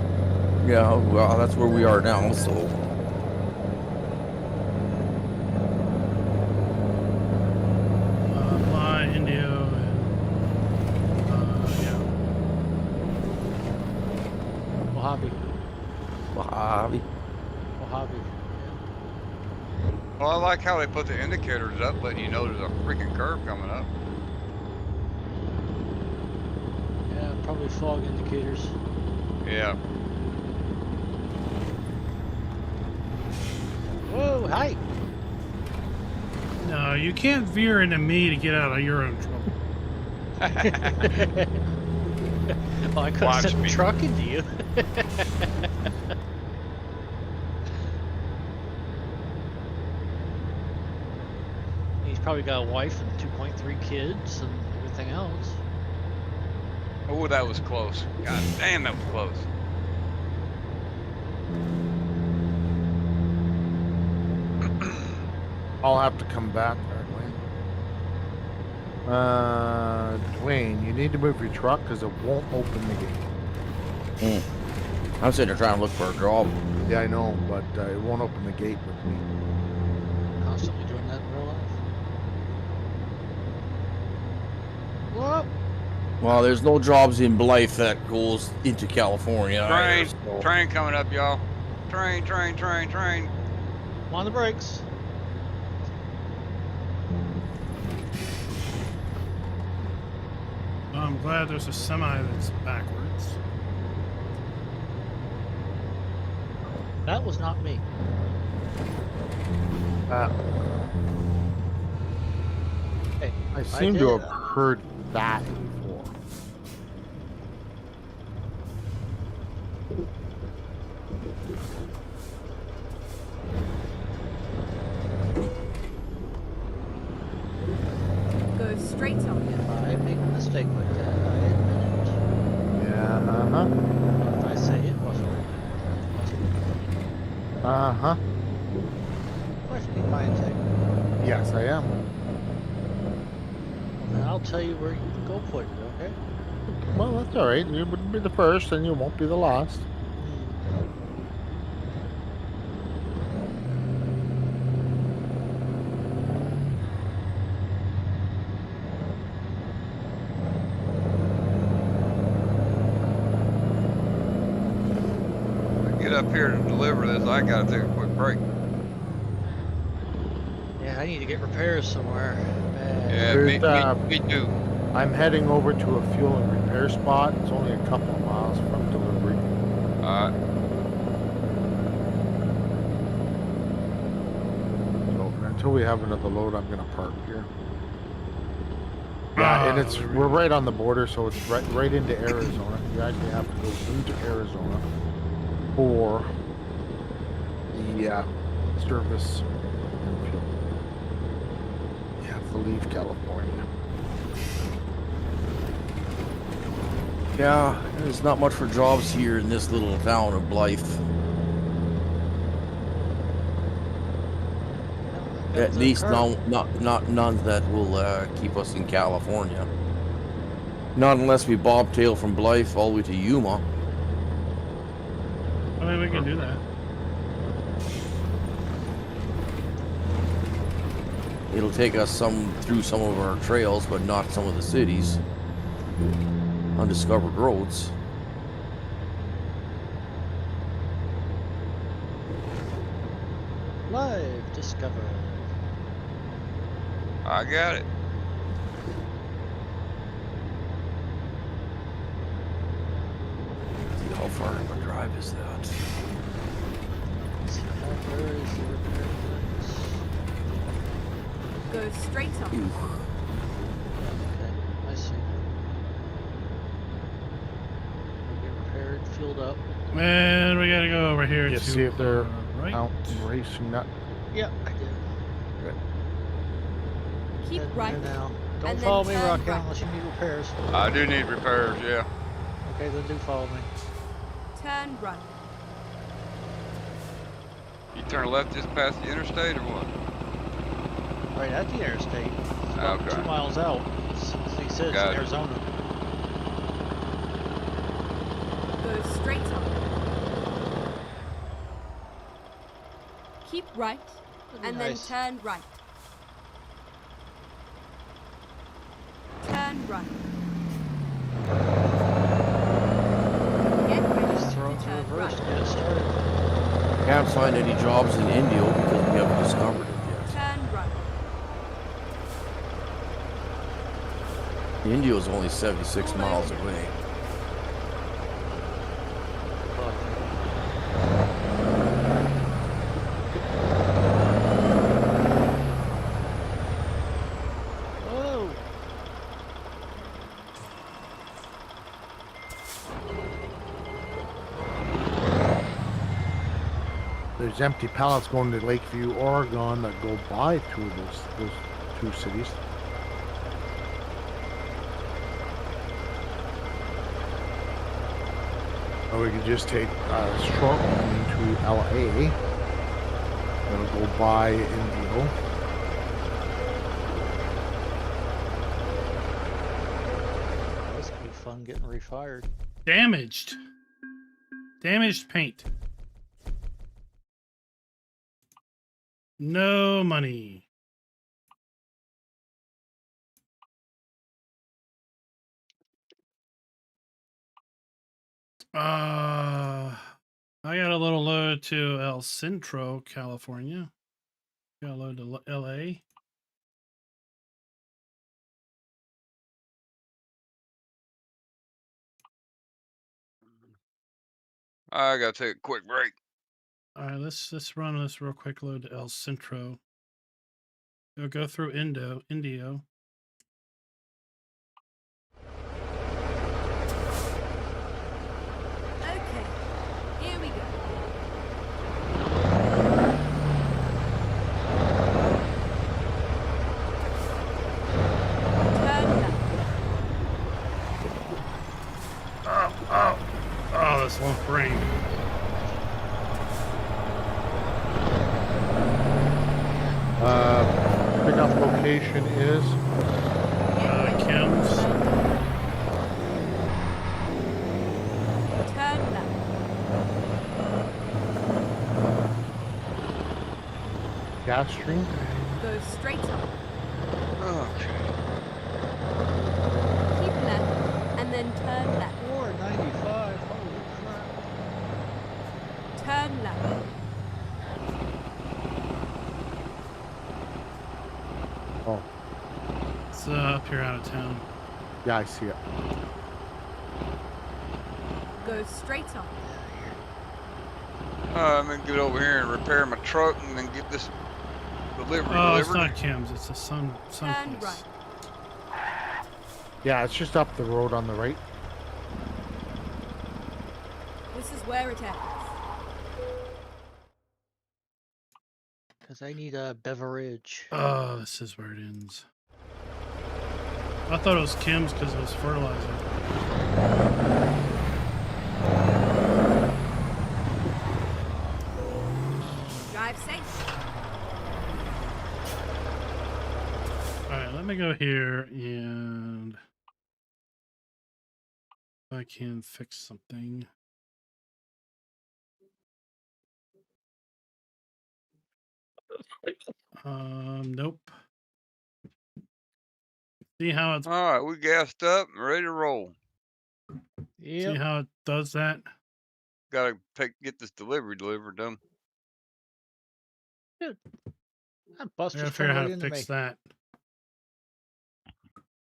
Yeah, well, that's where we are now, so. Bly, Indio, and yeah. Mojave. Mojave. Mojave. Well, I like how they put the indicators up, letting you know there's a freaking curve coming up. Yeah, probably fog indicators. Yeah. Whoa, hi! No, you can't veer into me to get out of your own trouble. Well, I could have Watch sent the me. truck into you. He's probably got a wife and 2.3 kids and everything else. Oh, that was close. God damn, that was close. I'll have to come back there, Dwayne. Dwayne, you need to move your truck because it won't open the gate. I'm sitting there trying to look for a job. Yeah, I know, but it won't open the gate with me. Constantly doing that in real life. Whoop! Well, there's no jobs in Blythe that goes into California either. Train, So. train coming up, y'all. Train, train, train, train. I'm on the brakes. Well, I'm glad there's a semi that's backwards. That was not me. Hey, I seem to did- have heard that before. Go straight on. I make a mistake like that. I admit it. Yeah, uh-huh. If I say it wasn't me, it wasn't me. Uh-huh. Questioning my integrity. Yes, I am. Then I'll tell you where you can go put it, okay? Well, that's all right. You wouldn't be the first, and you won't be the last. Get up here to deliver this. I gotta take a quick break. Yeah, I need to get repairs somewhere. Bad. Yeah, There's, me too. I'm heading over to a fuel and repair spot. It's only a couple of miles from delivery. So until we have another load, I'm gonna park here. Yeah, and it's we're right on the border, so it's right into Arizona. You actually have to go into Arizona for the service and fuel. You have to leave California. Yeah, there's not much for jobs here in this little town of Blythe. At least not none that will keep us in California. Not unless we bobtail from Blythe all the way to Yuma. I mean, we can do that. It'll take us through some of our trails, but not some of the cities. Undiscovered roads. Live discovered. I got it. See how far of a drive is that? Let's see how far is the repair place? Go straight on. Okay, I see. We'll get repaired, fueled up. And we gotta go over here You to see if they're right. out racing that. Yep, I did. Keep Heading right. there now. Don't and follow then me, turn Rocket, right. unless you need repairs. I do need repairs, yeah. Okay, then do follow me. Turn right. You turn left just past the interstate or what? Right at the interstate. It's about Okay. 2 miles out. As he says, Got in it. Arizona. Go straight on. Keep right. That'd And be nice. then turn right. Turn right. Get ready Just to throw it to turn reverse right. to get it started. Can't find any jobs in Indio because we haven't discovered it yet. Turn right. Indio's only 76 miles away. Whoa! There's empty pallets going to Lakeview, Oregon that go by through those two cities. Or we could just take a short one into LA. It'll go by Indio. This could be fun getting refired. Damaged. Damaged paint. No money. I got a little load to El Centro, California. Got a load to LA. I gotta take a quick break. All right, let's run this real quick load to El Centro. It'll go through Indio. Okay, here we go. Turn left. Oh, this long frame. Pickup location is Kim's. Turn left. gas stream. Go straight on. Okay. Keep left, and then turn left. 495. Holy crap. Turn left. Oh, It's up here out of town. yeah, I see it. Go straight on. I'm gonna get over here and repair my truck and then get this delivery Oh, it's delivered. not Kim's. It's a sun Turn place. right. Yeah, it's just up the road on the right. This is where it ends. Because I need a beverage. Oh, this is where it ends. I thought it was Kim's because it was fertilizer. Drive safe. Alright, let me go here and if I can fix something. Nope. See how it's All right, we gassed up and ready to roll. see Yep. how it does that? Gotta get this delivery delivered though. That I bus gotta just figure turned out how right to into me. fix that.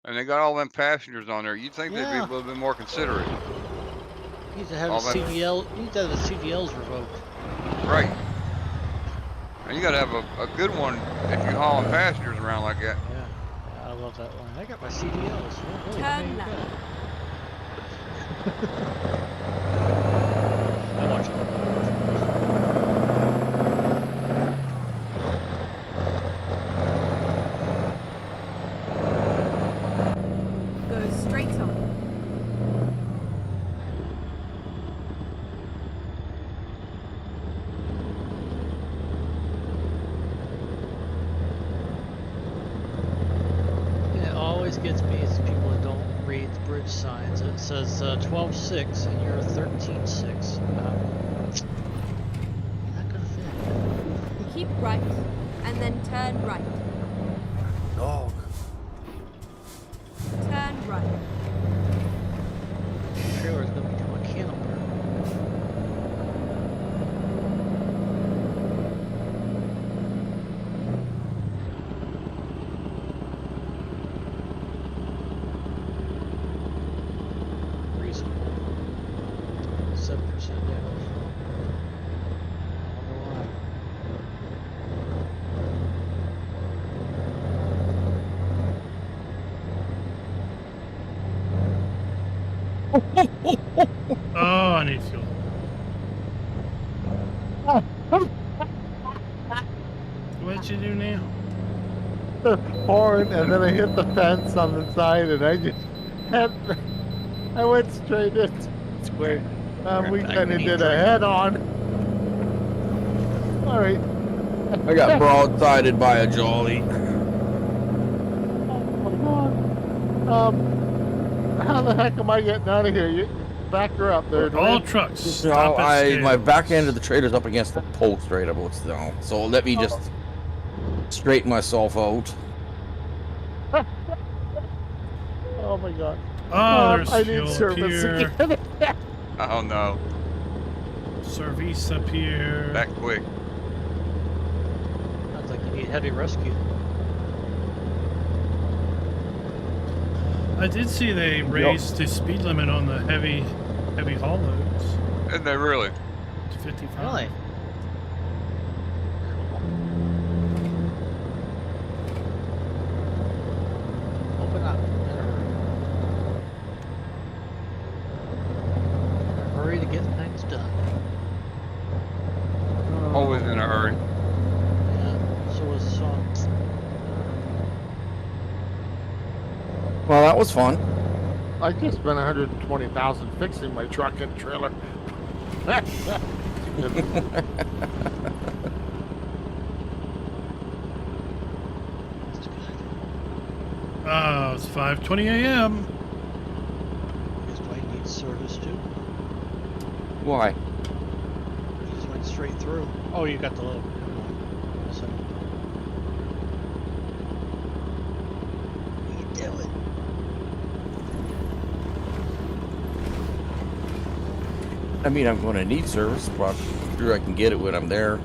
And they got all them passengers on there. You'd think they'd be Yeah. a little bit more considerate. You need to have All the that- CDL. You need to have the CDLs revoked. Right. And you gotta have a good one if you're hauling passengers around like that. Yeah. I love that line. I got my CDLs. Oh, really? Turn There you left. go. I watch it. Go straight on. It always gets me is people that don't read the bridge signs. It says 12.6 and you're 13.6. You're not gonna fit. Keep right, and then turn right. Dog. Turn right. The trailer's gonna become a cannibal. Reasonable. 7% damage. I wonder why. Oh, I need fuel. What'd you do now? The horn, and then I hit the fence on the side, and I just I went straight into it. We kind of did a head-on. All right. I got broadsided by a Jolly. Oh my god. How the heck am I getting out of here? You back her up there. All Dwayne. trucks. No, Stop at my scales. back end of the trailer's up against the post right about now. So let me just straighten myself out. Oh my god. Oh, there's I fuel need up service here. again. Oh no, Service up here. that quick. Sounds like you need heavy rescue. I did see they raised the speed limit on the heavy haul loads Isn't they really? to 55. Really? Open up. Hurry to get things done. Always in a hurry. Yeah, so was Well, that was fun. I just spent 120,000 fixing my truck and trailer. Oh, it's 5:20 a.m. This plane needs service too. Why? You just went straight through. Oh, you got the load. Never mind. So, you do it. I mean, I'm going to need service, but I'm sure I can get it when I'm there.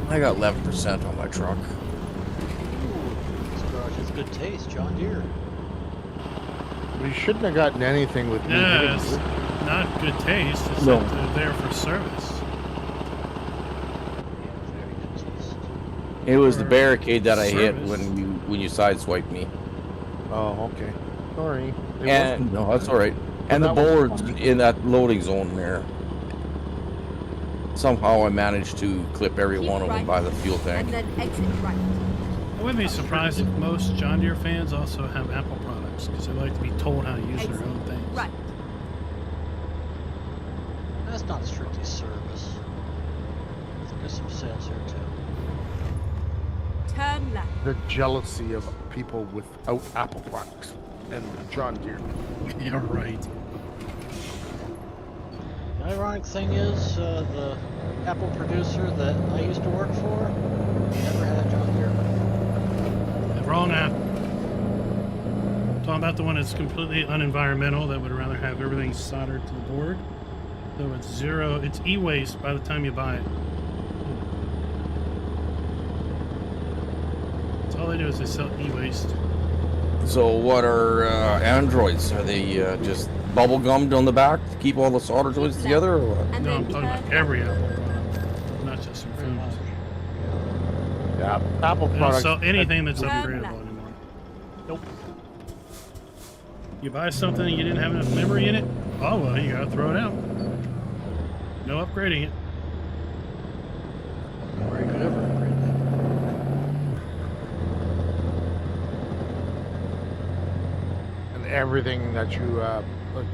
I got 11% on my truck. Ooh, this garage has good taste, John Deere. We shouldn't have gotten anything with me. Yeah, it's not good taste. It's No. that they're there for service. Very good taste. It was the Or barricade that I hit service. when you sideswiped me. Oh, okay. Sorry. It And wasn't- no, that's all right. And the That was bollards fun. in that loading zone there. Somehow I managed to clip every Keep one of them right, by the fuel tank. and then exit right. I wouldn't be surprised if most John Deere fans also have Apple products because they like to be told how to use their own things. Right. That's not strictly service. I think there's some sales here too. Turn left. The jealousy of people without Apple products and John Deere. You're right. The ironic thing is, the Apple producer that I used to work for never had a John Deere. The wrong app. Talking about the one that's completely unenvironmental that would rather have everything soldered to the board. So it's zero, it's e-waste by the time you buy it. That's all they do is they sell e-waste. So what are Androids? Are they just bubble gummed on the back to keep all the solder joints together, or what? And No, then I'm talking about turn every Apple product, not just in Very much. phones. Yeah, Apple They don't products. sell anything that's Turn upgradable left. anymore. Nope. You buy something and you didn't have enough memory in it, oh well, you gotta throw it out. No upgrading it. Or you could ever upgrade that. And everything that you, like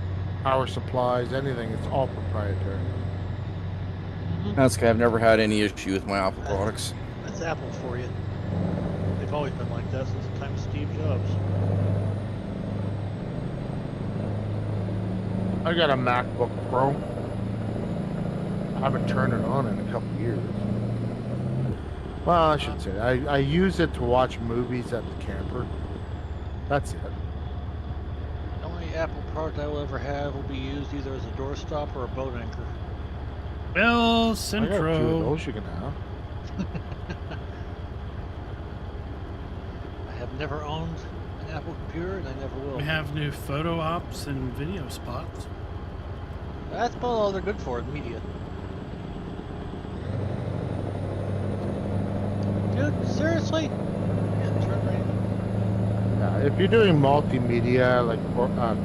power supplies, anything, it's all proprietary. That's okay. I've never had any issue with my Apple products. That's Apple for you. They've always been like that since the time of Steve Jobs. I got a MacBook Pro. I haven't turned it on in a couple years. Well, I should say, I use it to watch movies at the camper. That's it. The only Apple product I will ever have will be used either as a doorstop or a boat anchor. Well, I got a few of Centro. those you can have. I have never owned an Apple computer, and I never will. We have new photo ops and video spots. That's about all they're good for in media. Dude, seriously? Yeah, turn right. Yeah, if you're doing multimedia, like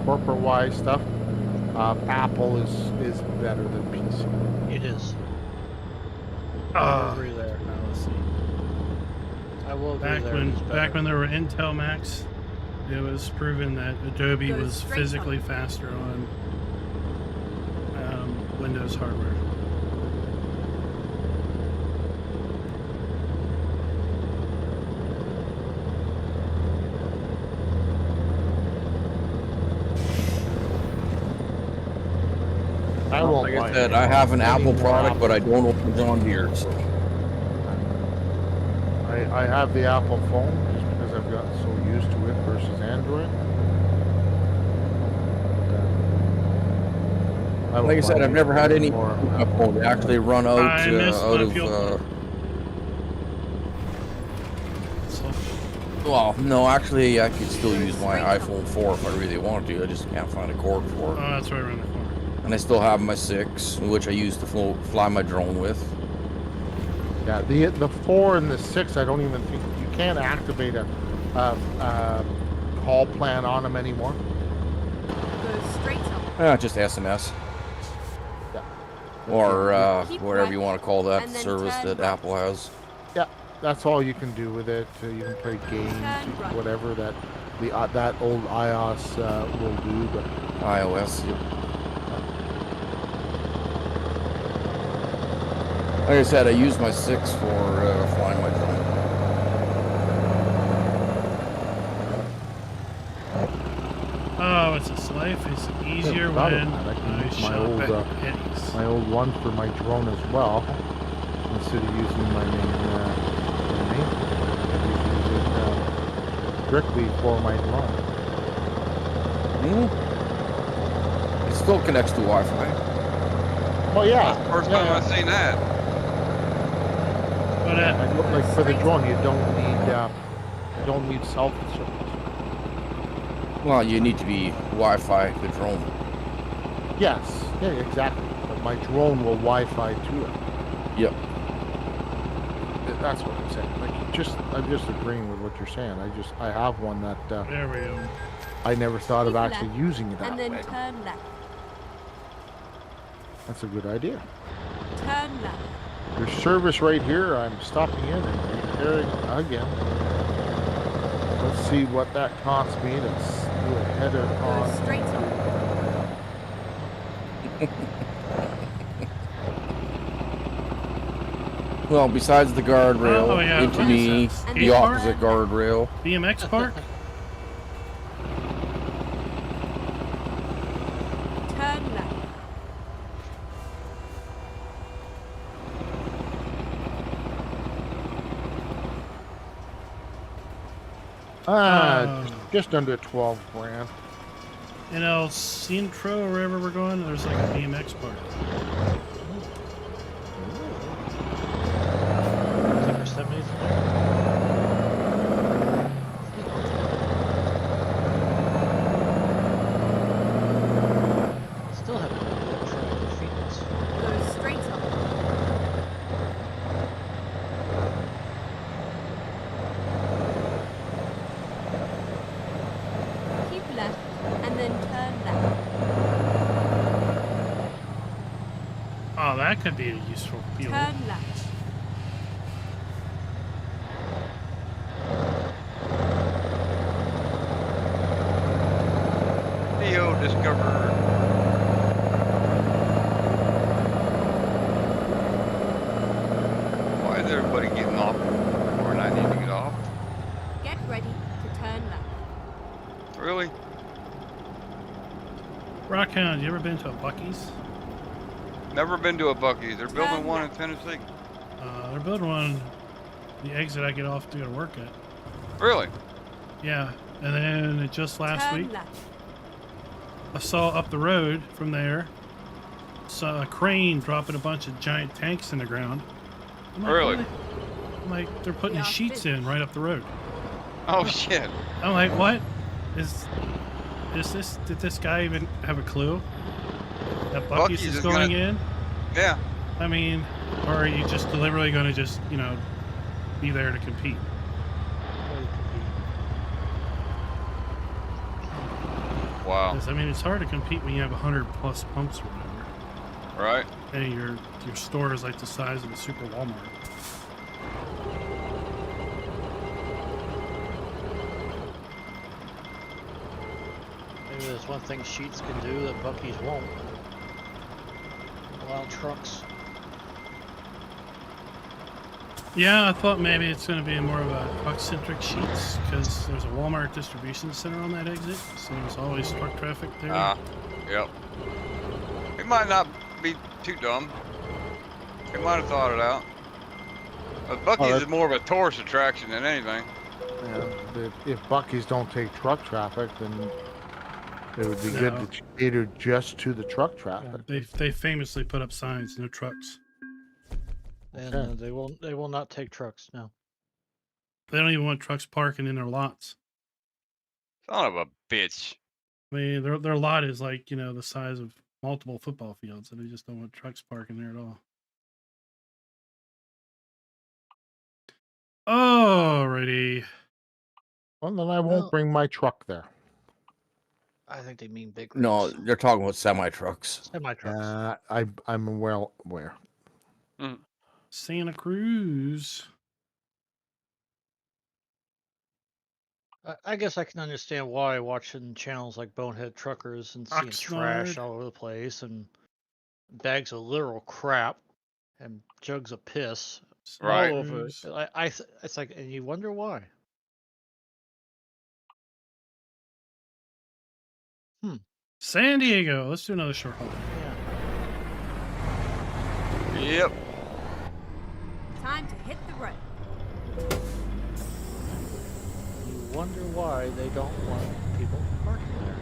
corporate-wise stuff, Apple is better than PC. It is. I Ah, will agree there. now let's see. I will agree Back there. when It's better. there were Intel Macs, it was proven that Adobe Go was straight physically on. faster on Windows hardware. I won't Like buy I said, any I have an any Apple more product, Apple. but I don't own John Deere. So I have the Apple phone just because I've gotten so used to it versus Android. Like I said, I've never had any phone actually run out I missed out my of. fuel. So, Well, no, actually, I could still use my iPhone 4 if I really wanted to. I just can't find a cord for it. oh, that's right around the corner. And I still have my 6, which I use to fly my drone with. Yeah, the 4 and the 6, I don't even think you can't activate a call plan on them anymore. Go straight up. Just SMS. Yeah. Or Keep whatever right, you want to call that and then service turn that right. Apple has. Yeah, that's all you can do with it. You can play games, Turn right. whatever that that old iOS will do. But iOS. Yep. Like I said, I use my 6 for flying my drone. Oh, it's a life. It's easier About it, when man. I can use my shop old, at Eddie's. my old one for my drone as well, instead of using my main use it strictly for my drone. It still connects to Wi-Fi. Well, yeah. That's the first yeah, time yeah. I've seen that. But Like for the drone, you don't need cell phone service. Well, you need to be Wi-Fi the drone. Yes, yeah, exactly. But my drone will Wi-Fi to it. Yep. That's what I'm saying. Like, I'm just agreeing with what you're saying. I have one that there we go. I never thought of Keep actually left, using it that And then way. turn left. That's a good idea. Turn left. There's service right here. I'm stopping in and repairing again. Let's see what that costs me. Let's do a header Go on. straight up. Well, besides the guardrail, Oh, yeah, into what is me, this? the Skate opposite park? guardrail. BMX park? Turn left. Just under 12 grand. In El Centro, or wherever we're going, there's like a BMX park. Number 70 is there. Still haven't been able to try the Phoenix. Go straight up. Keep left and then turn left. Oh, that could be a useful fuel. Turn left. Theo discovered. Why is everybody getting off before I need to get off? Get ready to turn left. Really? Rockhound, you ever been to a Buc-ee's? Never been to a Buc-ee's. They're building Turn one in left. Tennessee. They're building one, the exit I get off to go to work at. Really? Yeah, and then just last Turn week, left. I saw up the road from there, saw a crane dropping a bunch of giant tanks in the ground. I'm like, Really? "What?" I'm like, they're putting Yeah, sheets big. in right up the road. Oh shit. I'm like, what? Is this? Did this guy even have a clue that Buc-ee's Buc-ee's is is going gonna- in? Yeah. I mean, or are you just deliberately going to just, be there to compete? Wow. 'Cause, I mean, it's hard to compete when you have 100 plus pumps or whatever, Right? and your store is like the size of a super Walmart. Maybe there's one thing Sheets can do that Buc-ee's won't. Allow trucks. Yeah, I thought maybe it's going to be more of a truck-centric Sheets because there's a Walmart distribution center on that exit, so there's always truck traffic there. Yep. He might not be too dumb. He might have thought it out. Bucky's that's- is more of a tourist attraction than anything. Yeah, if Bucky's don't take truck traffic, then it would be good No. to cater just to the truck traffic. They famously put up signs, no trucks. And Okay. they will not take trucks. No. They don't even want trucks parking in their lots. Son of a bitch. I mean, their lot is like, you know, the size of multiple football fields, and they just don't want trucks parking there at all. Alrighty. Well, then I won't Well- bring my truck there. I think they mean big No, rigs. they're talking about semi trucks. Semi trucks. I'm well aware. Santa Cruz. I guess I can understand why watching channels like Bonehead Truckers and seeing trash Oxnard. all over the place and bags of literal crap and jugs of piss Right. all over. Cruz. It's like, and you wonder why. San Diego. Let's do another short haul. Yeah. Yep. Time to hit the road. You wonder why they don't want people parking there.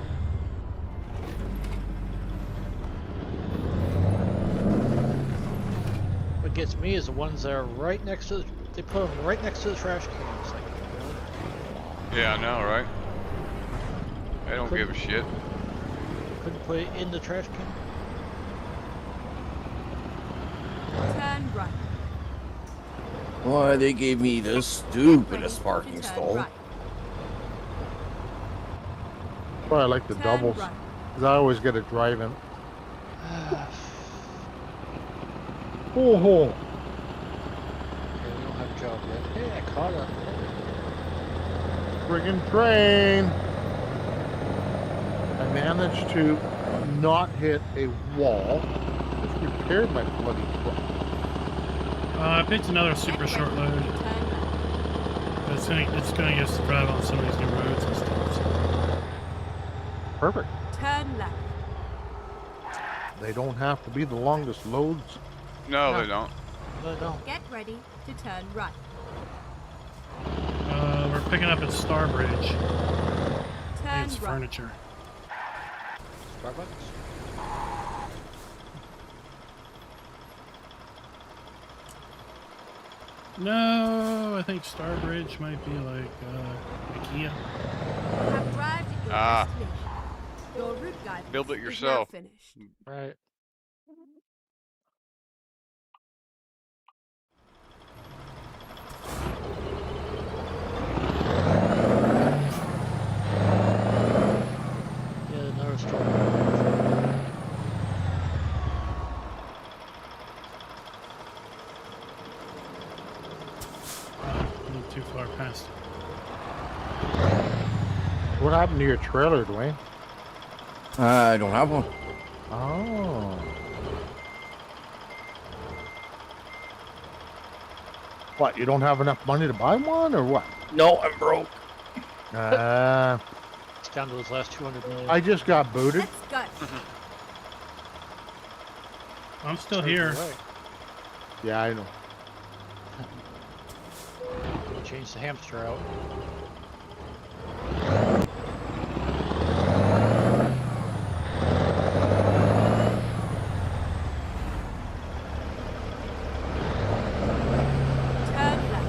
What gets me is the ones that are right next to they put them right next to the trash can. It's like, really? Yeah, I know, right? They don't give a shit. Couldn't put it in the trash can? Turn right. Why, they gave me the Ready stupidest to parking turn stall. right. Well, I like the Turn doubles right. because I always get a drive in. Oh, Okay, we don't have a job yet. Hey, I caught up. friggin' train! I managed to not hit a wall. Just repaired my bloody truck. I picked another super short load. Turn left. It's gonna get us to drive on some of these new roads and stuff. So. Perfect. Turn left. They don't have to be the longest loads. No, No. they don't. No, don't. Get ready to turn right. We're picking up at Starbridge. I think Turn it's right. furniture. Starbucks? No, I think Starbridge might be like IKEA. You have arrived at your Ah. destination. Your route guide Build it is now yourself. finished. Right. Yeah, another story. A little too far past. What happened to your trailer, Dwayne? I don't have one. Oh. What, you don't have enough money to buy one, or what? No, I'm broke. It's down to those last 200 million. I just got booted. Let's go. I'm still Serves here. you right. Yeah, I know. Change the hamster out. Turn left.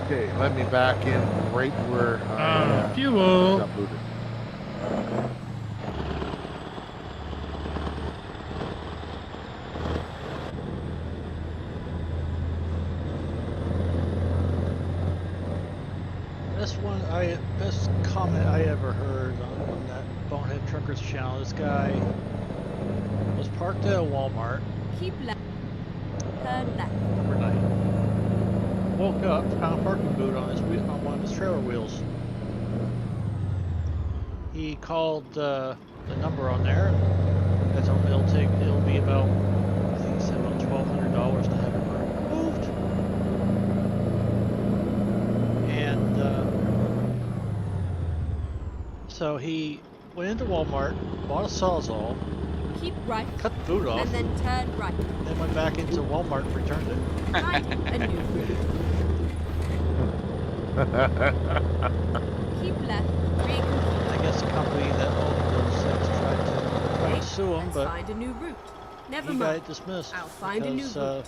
Okay, let me back in right where I Fuel. got booted. Best comment I ever heard on that Bonehead Truckers channel. This guy was parked at a Walmart Keep left. Turn left. overnight. woke up, found a parking boot on on one of his trailer wheels. He called the number on there. I told him it'll be about, I think he said about $1,200 to have it removed. And so he went into Walmart, bought a Sawzall, Keep right, cut the boot off, and then turn right. then went back into Walmart and returned it. Find a new route. Keep left, recompute. I guess the company that owned those things tried to sue him, Let's but find a new route. Never he got mind. dismissed I'll find a new because route.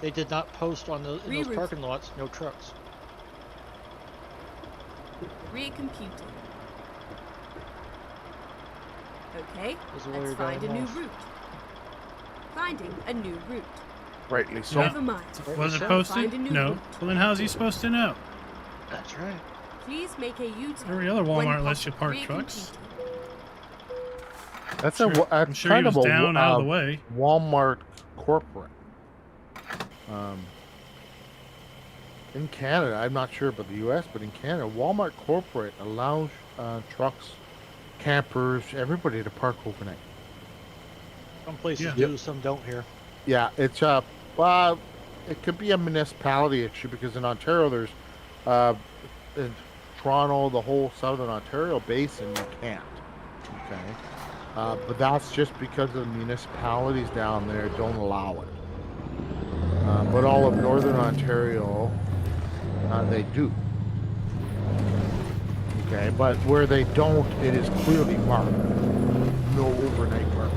they did not post on in those Reroute. parking lots, no trucks. Recomputing. Okay, There's a lawyer let's find a down new off. route. Finding a new route. Rightly so. Never mind. Was it So, posted? find a new No. route. Well, then how's he supposed to know? That's right. Please make a U-turn. Every other when Walmart lets you possible. park trucks. Recomputing. That's Sure. I'm sure he kind was of a down out of the way. Walmart corporate. In Canada, I'm not sure about the U.S., but in Canada, Walmart corporate allows trucks, campers, everybody to park overnight. Some places Yeah. do, some don't here. Yeah, it's well, it could be a municipality issue because in Ontario there's in Toronto, the whole southern Ontario basin, you can't. Okay, but that's just because the municipalities down there don't allow it. But all of northern Ontario, they do. Okay, but where they don't, it is clearly marked. No overnight parking.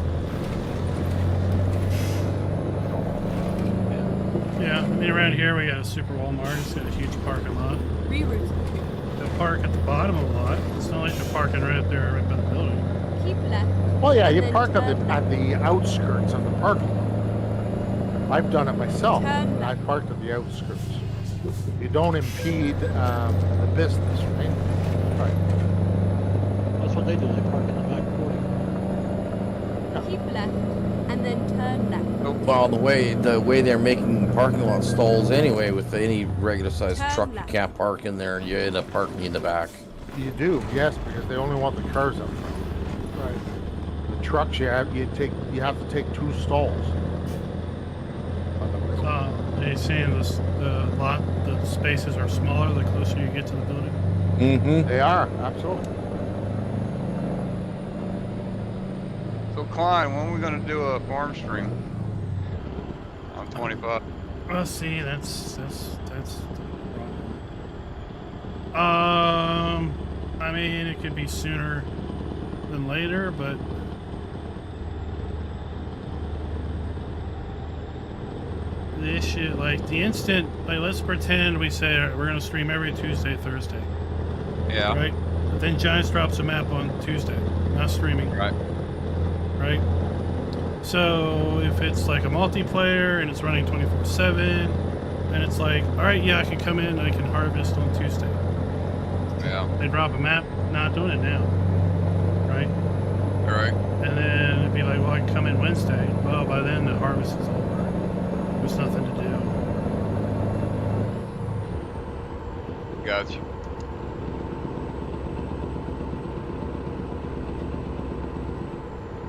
Yeah, I mean, around here we got a super Walmart. It's got a huge parking lot. Reroute. They'll park at the bottom of the lot. It's not like they're parking right up there, right by the building. Keep left. Well, yeah, you Then park at turn the outskirts of the parking lot. I've done it myself. Turn I left. parked at the outskirts. You don't impede the business, right? Right. That's what they do. They park in the back 40. Keep left, and then turn left. Well, the way they're making parking lot stalls anyway, with any regular sized Turn truck, you left. can't park in there, and you end up parking in the back. You do, yes, because they only want the cars up front. Right. The trucks you have to take 2 stalls. They saying the spaces are smaller the closer you get to the building. Mm-hmm. They are, absolutely. So Klein, when are we gonna do a farm stream on 25? Well, see, that's the problem. I mean, it could be sooner than later, but the issue, like the instant, like let's pretend we say we're gonna stream every Tuesday, Thursday, Yeah. right? But then Giants drops a map on Tuesday, not streaming, Right. right? So if it's like a multiplayer and it's running 24/7, then it's like, all right, yeah, I can come in, I can harvest on Tuesday. Yeah. They drop a map, not doing it now, right? All right. And then it'd be like, well, I can come in Wednesday. Well, by then the harvest is over. There's nothing to do. Gotcha.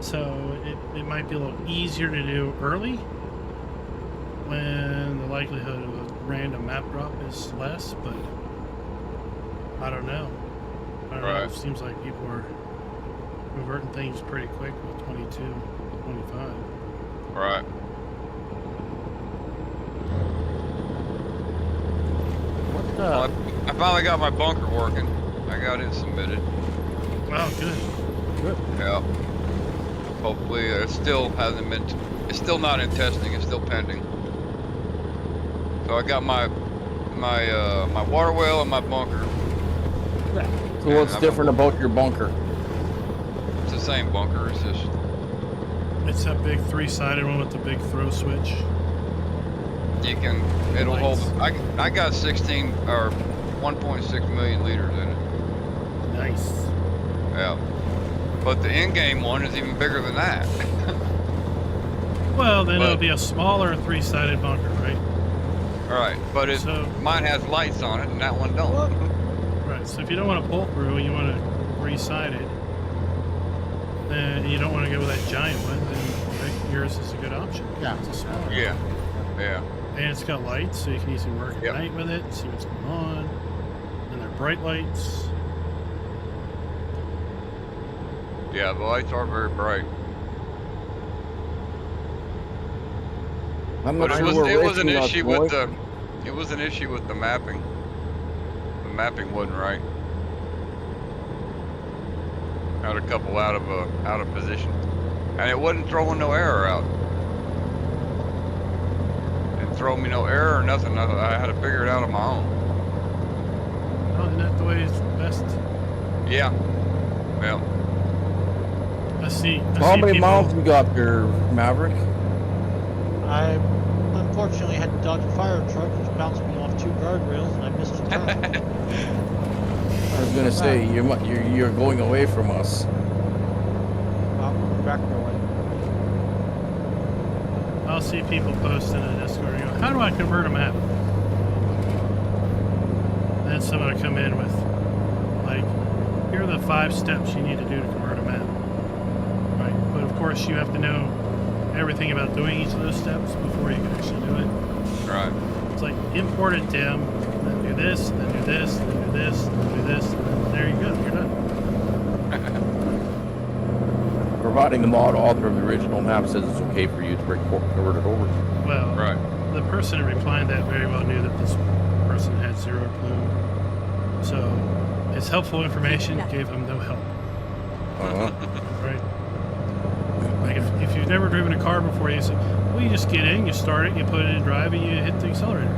So it might be a little easier to do early when the likelihood of a random map drop is less, but I don't know. I don't know. Right. It seems like people are converting things pretty quick with 22, 25. All right. What Well, I finally got my bunker working. I got it submitted. Wow, good. Yeah. Hopefully, it still hasn't been. It's still not in testing. It's still pending. So I got my water well and my bunker. So what's different about your bunker? It's the same bunker. It's just It's that big 3-sided one with the big throw switch. you can. It'll Lights. hold. I got 16 or 1.6 million liters in it. Nice. Yeah. But the in-game one is even bigger than that. Well, then it'll But- be a smaller 3-sided bunker, right? All right, but mine has lights on it, and that one don't. Right. So if you don't want to pull through and you want to re-side it, then you don't want to go with that giant one, then yours is a good option. Yeah. It's a smaller Yeah, one. yeah. And it's got lights, so you can easily work at Yep. night with it, see what's going on. And they're bright lights. Yeah, the lights are very bright. I'm But not it sure was where an racing issue going. with an issue with the mapping. The mapping wasn't right. Had a couple out of position, and it wasn't throwing no error out. Didn't throw me no error or nothing. I had to figure it out on my own. Oh, isn't that the way it's best? Yeah. Well, I see How many people, miles you got there, Maverick? I unfortunately had to dodge a fire truck which bounced me off 2 guardrails and I missed a turn. I was gonna say you're going away from us. We're back their way. I'll see people posting in Discord and go, how do I convert a map? And then someone will come in with, like, here are the 5 steps you need to do to convert a map. Right? But of course you have to know everything about doing each of those steps before you can actually do it. right. It's like import a dim, then do this, then do this, then do this, then do this, and there you go, you're done. Providing the mod author of the original map says it's okay for you to convert it over. Well, Right. the person replying that very well knew that this person had 0 clue. So his helpful information gave him no help. Right? Like if you've never driven a car before, you say, well, you just get in, you start it, you put it in drive, and you hit the accelerator.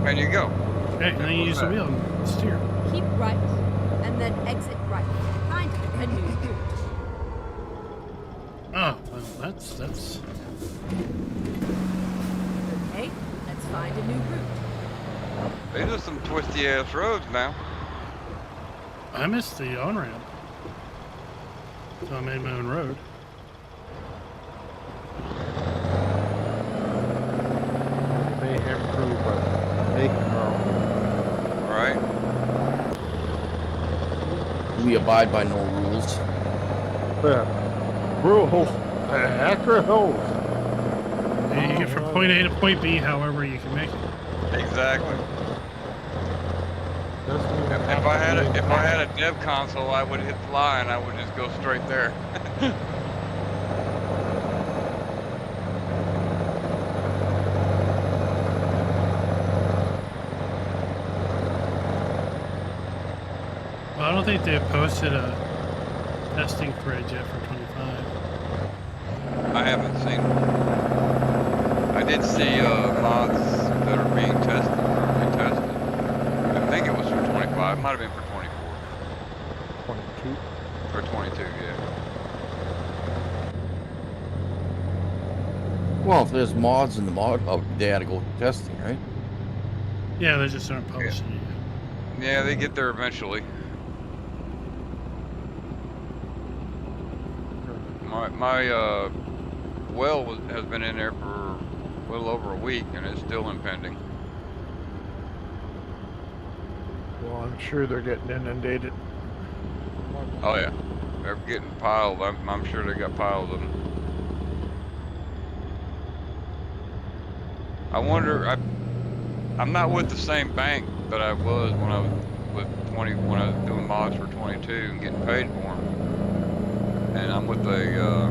And you go. Okay, and then you use the wheel and steer. Keep right, and then exit right. Find a new route. Oh, well, that's. Okay, let's find a new route. These are some twisty ass roads now. I missed the on-ramp. So I made my own road. They may improve, but make them wrong. All right. We abide by no rules. Rules. Accurate rules. And you get from point A to point B however you can make it. Exactly. Doesn't even have If I had to be a dev console, I would hit fly and I would just go straight there. Well, I don't think they've posted a testing thread yet for 25. I haven't seen. I did see mods that are being tested, currently tested. I think it was for 25. It might have been for 24 22. or 22. Yeah. Well, if there's mods in the mod, they had to go through testing, right? Yeah, they just aren't publishing it yet. Yeah, they get there eventually. My well has been in there for a little over a week and it's still impending. Well, I'm sure they're getting inundated. Oh yeah, they're getting piled. I'm sure they got piles of them. I wonder. I'm not with the same bank that I was when I was when I was doing mods for 22 and getting paid for them. And I'm with a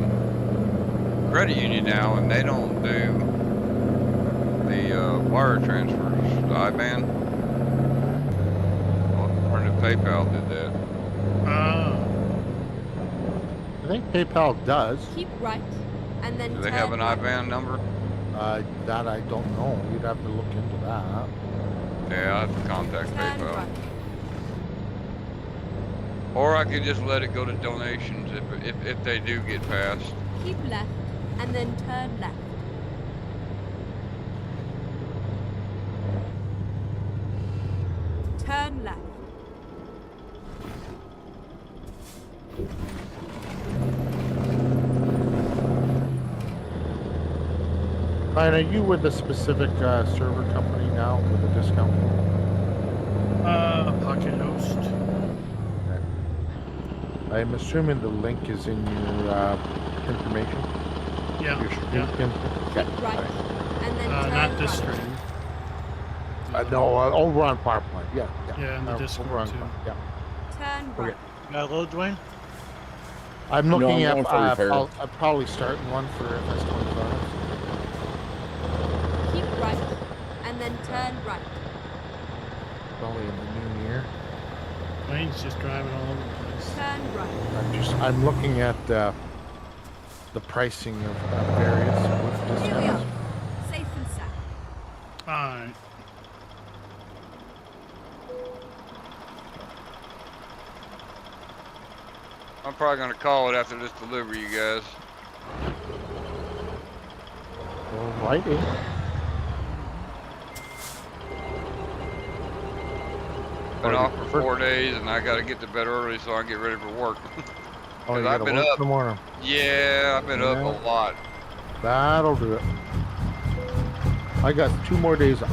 credit union now, and they don't do the wire transfers, the IBAN. Alternative PayPal did that. I think PayPal does. Keep right, and then Do they turn have an right. IBAN number? That I don't know. You'd have to look into that. Yeah, I have to contact Turn PayPal. right. Or I could just let it go to donations if they do get passed. Keep left, and then turn left. Turn left. Ryan, are you with a specific server company now with a discount? Pocket Host. Okay. I'm assuming the link is in your information. Yeah. Your stream Yeah. Okay. Right. Alright. And then turn Not this right. stream. No, over on PowerPoint. Yeah. Yeah, in the Discord over on, too. Yeah. Turn right. Okay. Got a load, Dwayne? I'm No, looking I'm at. going for repair. I'll probably starting one for FS25. Keep right. And then turn right. Probably in the new year. Wayne's just driving all over the place. Turn right. I'm looking at the pricing of various with Here we discounts. are. Safe and sound. Alright. I'm probably gonna call it after this delivery, you guys. Alrighty. Been Already off for preferred. 4 days, and I gotta get to bed early so I can get ready for work. Oh, you I've gotta been work up. in the morning. Yeah, I've been up Yeah. a lot. That'll do it. I got 2 more days off.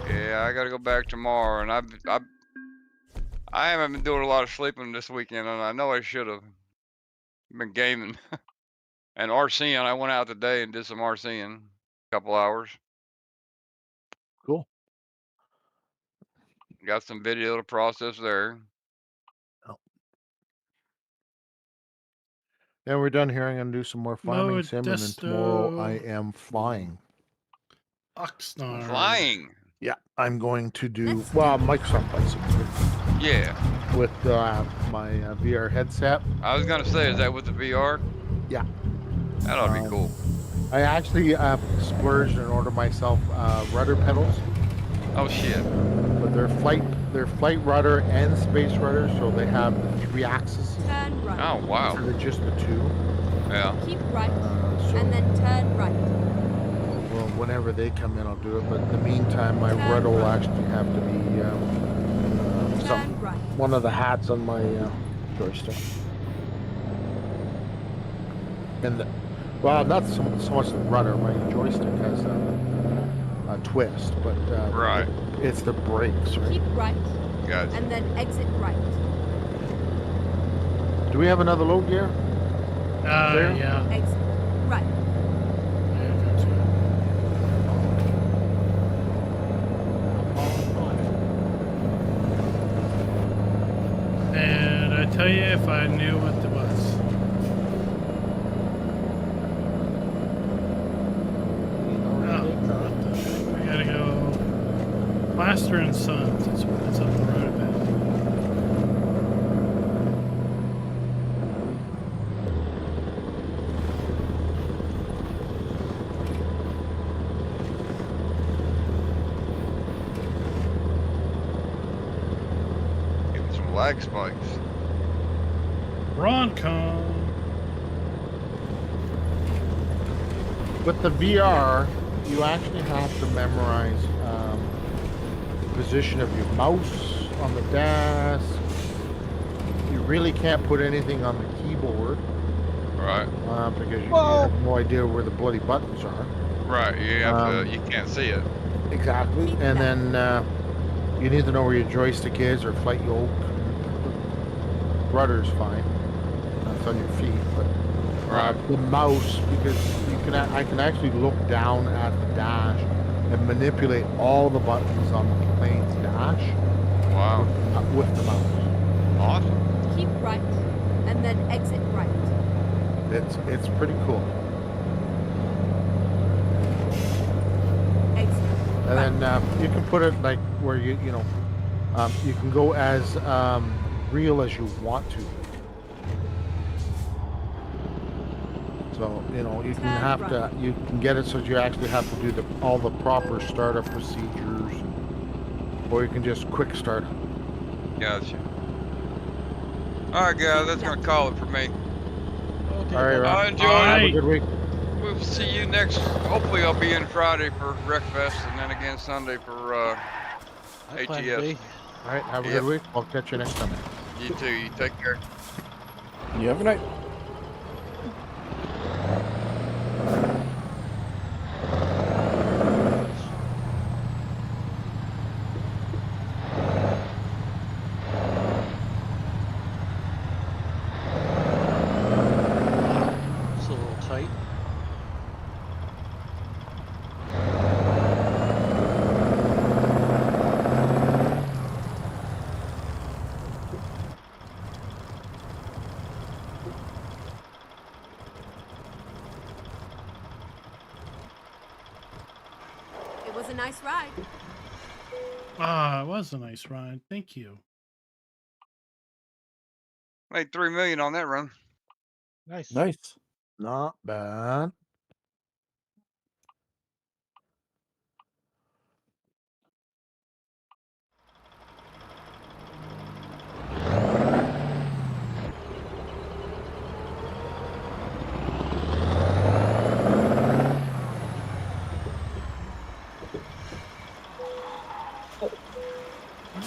Yeah, I gotta go back tomorrow, and I haven't been doing a lot of sleeping this weekend, and I know I should have been gaming and RCing. I went out today and did some RCing, a couple hours. Cool. Got some video to process there. Then we're done here. I'm gonna do some more farming sim, and then tomorrow I am flying. Oxnard. Flying. Yeah, I'm going to do Let's well. do Microsoft Flight Simulator Yeah. with my VR headset. I was gonna say, is that with the VR? Yeah. That ought to be cool. I actually splurged and ordered myself rudder pedals, Oh shit. but they're flight rudder and space rudder, so they have the 3 axes Turn right. Oh wow. instead of just the 2. Yeah. Keep right. So And then turn right. well, whenever they come in, I'll do it. But in the meantime, my Turn rudder will right. actually have to be Turn right. one of the hats on my joystick. And well, not so much the rudder. My joystick has a twist, but Right. it's the brakes, right? Keep right. Gotcha. And then exit right. Do we have another load gear? There? Yeah. Exit right. Yeah, gotcha. And I tell you, if I knew what it was. Oh, what the heck? We gotta go. Plaster and Sons. It's up the road a bit. Getting some lag spikes. Roncon. With the VR, you actually have to memorize the position of your mouse on the desk. You really can't put anything on the keyboard Right. because you have no idea where the bloody buttons are. Right. You have to. You can't see it. Exactly. And then you need to know where your joystick is or flight yoke. Rudder's fine. That's on your feet, but Right. the mouse, because I can actually look down at the dash and manipulate all the buttons on the plane's dash Wow. with the mouse. Awesome. Keep right. And then exit right. It's pretty cool. Exit. And then you can put it like where you can go as real as you want to. So you can you can get it so you actually have to do all the proper startup procedures, or you can just quick start. Gotcha. All right, guys. That's gonna call it for me. Okay. All right, bud. Rob. I enjoy All it. Have a right. good week. We'll see you next. Hopefully, I'll be in Friday for Wreckfest, and then again Sunday for I plan to ATS. be. All right, have a Yep. good week. I'll catch you next time. You too. You take care. You have a good night. was a nice ride. Ah, it was a nice ride. Thank you. Made 3 million on that run. Nice. Nice. Not bad.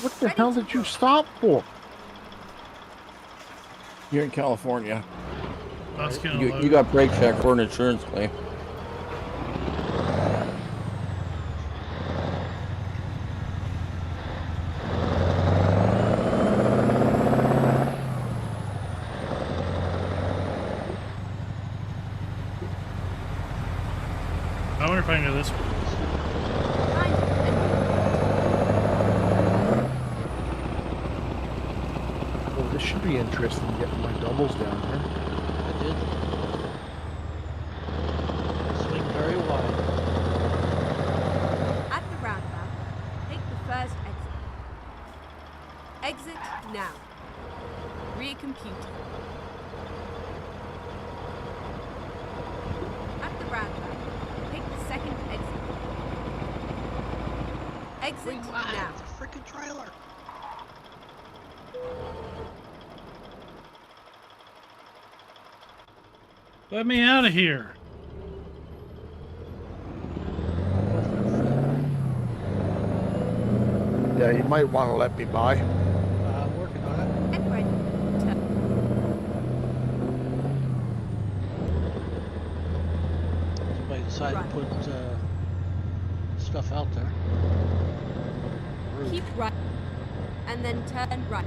What the Ready hell to did you roll. stop for? You're in California. That's gonna You, load. you got brake check for an insurance claim. I wonder if I can go this way. Find a new Oh, this should be interesting getting my doubles down here. I did. Swing very wide. At the roundabout, take the first exit. Exit now. Rear computer. At the roundabout, take the second exit. Exit now. It's a freaking trailer. Let me out of here. Yeah, you might want to let me by. I'm working on it. And ready. Turn. Somebody decided Right. to put stuff out there. Rude. Keep right. And then turn right.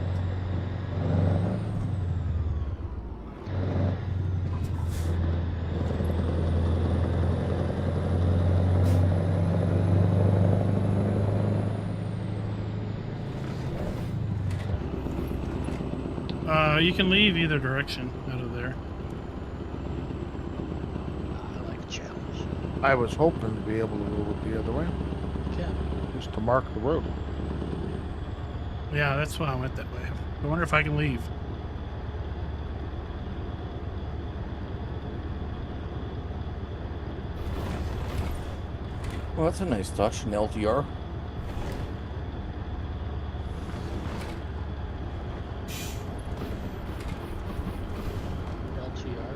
You can leave either direction out of there. I like a challenge. I was hoping to be able to roll it the other way, Yeah. just to mark the road. Yeah, that's why I went that way. I wonder if I can leave. Well, that's a nice touch, an LTR. LTR.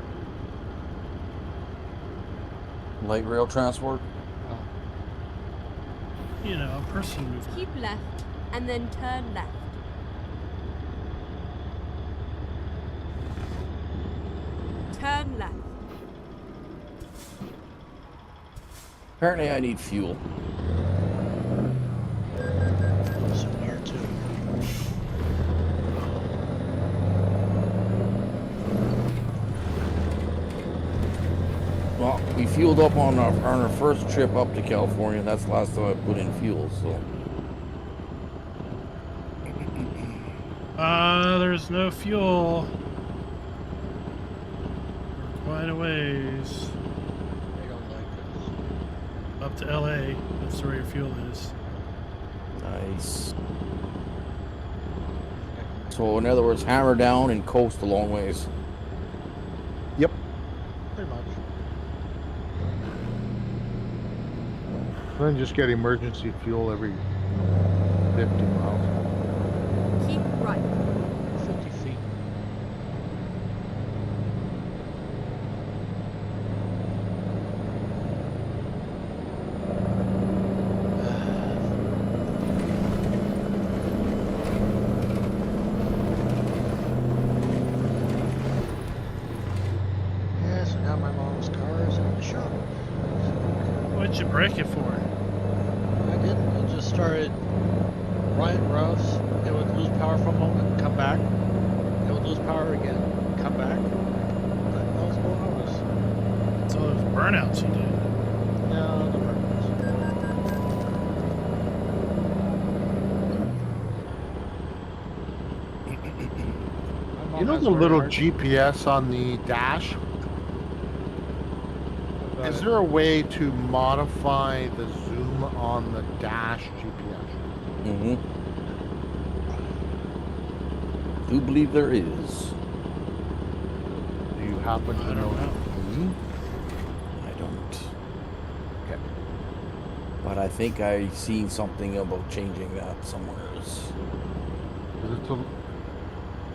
Light rail transport. Oh. You know, a person moving. Keep left. And then turn left. Turn left. Apparently I need fuel. Some here too. Well, we fueled up on our first trip up to California. That's the last time I put in fuel, so. There's no fuel. We're quite a ways. They don't like Up to LA. That's where your fuel is. Nice. So, in other words, hammer down and coast a long ways. Yep. it. Pretty much. Then just get emergency fuel every 50 miles. Keep right. 50 feet. Yeah, so now my mom's car is in the shop. What'd you break it for? I didn't. It just started running roughs. It would lose power for a moment, come back. It would lose power again, come back. What the hell's going on with this? It's all those burnouts you did. No, the burnouts. My mom You know has the very little hard- GPS on the dash? Is there a way to modify the zoom on the dash GPS? Mm-hmm. Do believe there is. Do you happen I to don't know? know. I don't. Okay. But I think I seen something about changing that somewhere else. 'Cause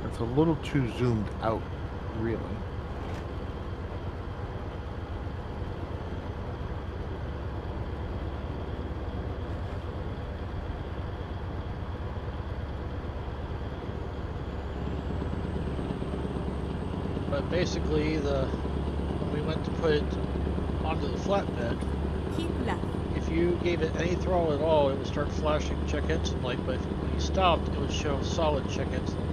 it's a little too zoomed out, really. But basically, when we went to put it onto the flatbed, Keep left. if you gave it any throttle at all, it would start flashing check engine light. But when you stopped, it would show solid check engine light.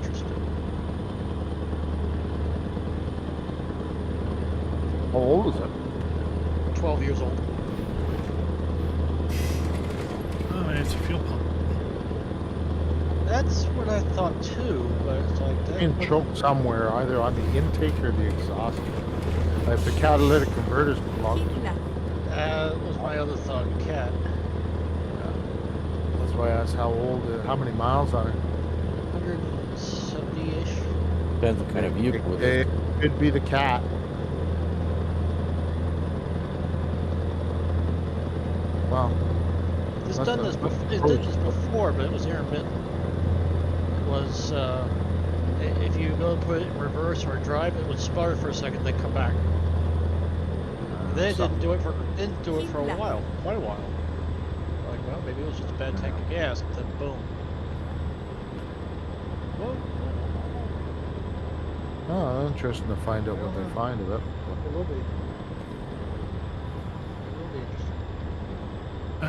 Interesting. How old is it? 12 years old. Oh, it's a fuel pump. That's what I thought too, but it's like that. Being choked somewhere, either on the intake or the exhaust. Like if the catalytic converter's plugged. Keep left. That was my other thought, cat. That's why I asked how old, how many miles on it. 170-ish. Depends what kind of vehicle it is. It could be the cat. Well, It's That's done a- this that's before. It approach. did this before, but it was intermittent. It was if you go put it in reverse or drive, it would sputter for a second, then come back. Then it didn't do it for a while, quite a while. Like, well, maybe it was just a bad tank of gas. And then boom. Whoa. oh, interesting to find out what they find of it. It will be. It will be interesting. I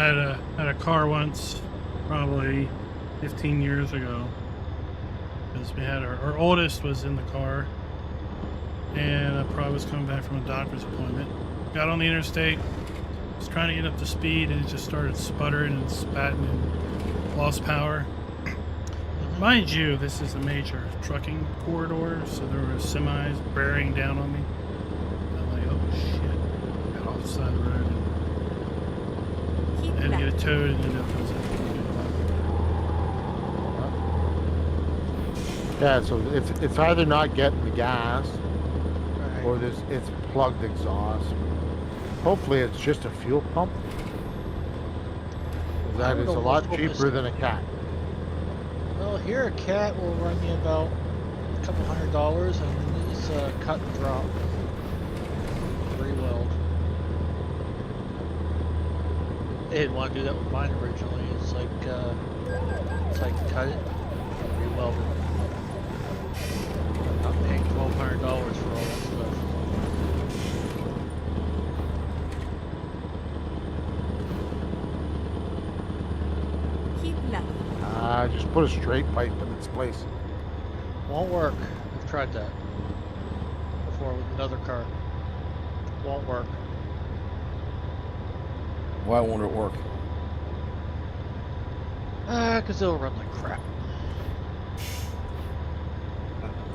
had a car once, probably 15 years ago, because we had our oldest was in the car, and I probably was coming back from a doctor's appointment. Got on the interstate, was trying to get up to speed, and it just started sputtering and spatting and lost power. Mind you, this is a major trucking corridor, so there were semis bearing down on me. I'm like, oh shit! Got off the side of the road and Keep had to get it left. towed, and then it was Yeah, so it's either not getting the gas Right. or it's plugged exhaust. Hopefully it's just a fuel pump. 'Cause that I is would a lot almost hope it's- cheaper than a cat. Well, here a cat will run me about a couple $100, and it's cut and drop. Re-weld. They didn't want to do that with mine originally. It's like cut it, re-weld it. I'm not paying $1,200 for all that stuff. Keep left. Just put a straight pipe in its place. Won't work. I've tried that before with another car. Won't work. Why won't it work? Because it'll run like crap.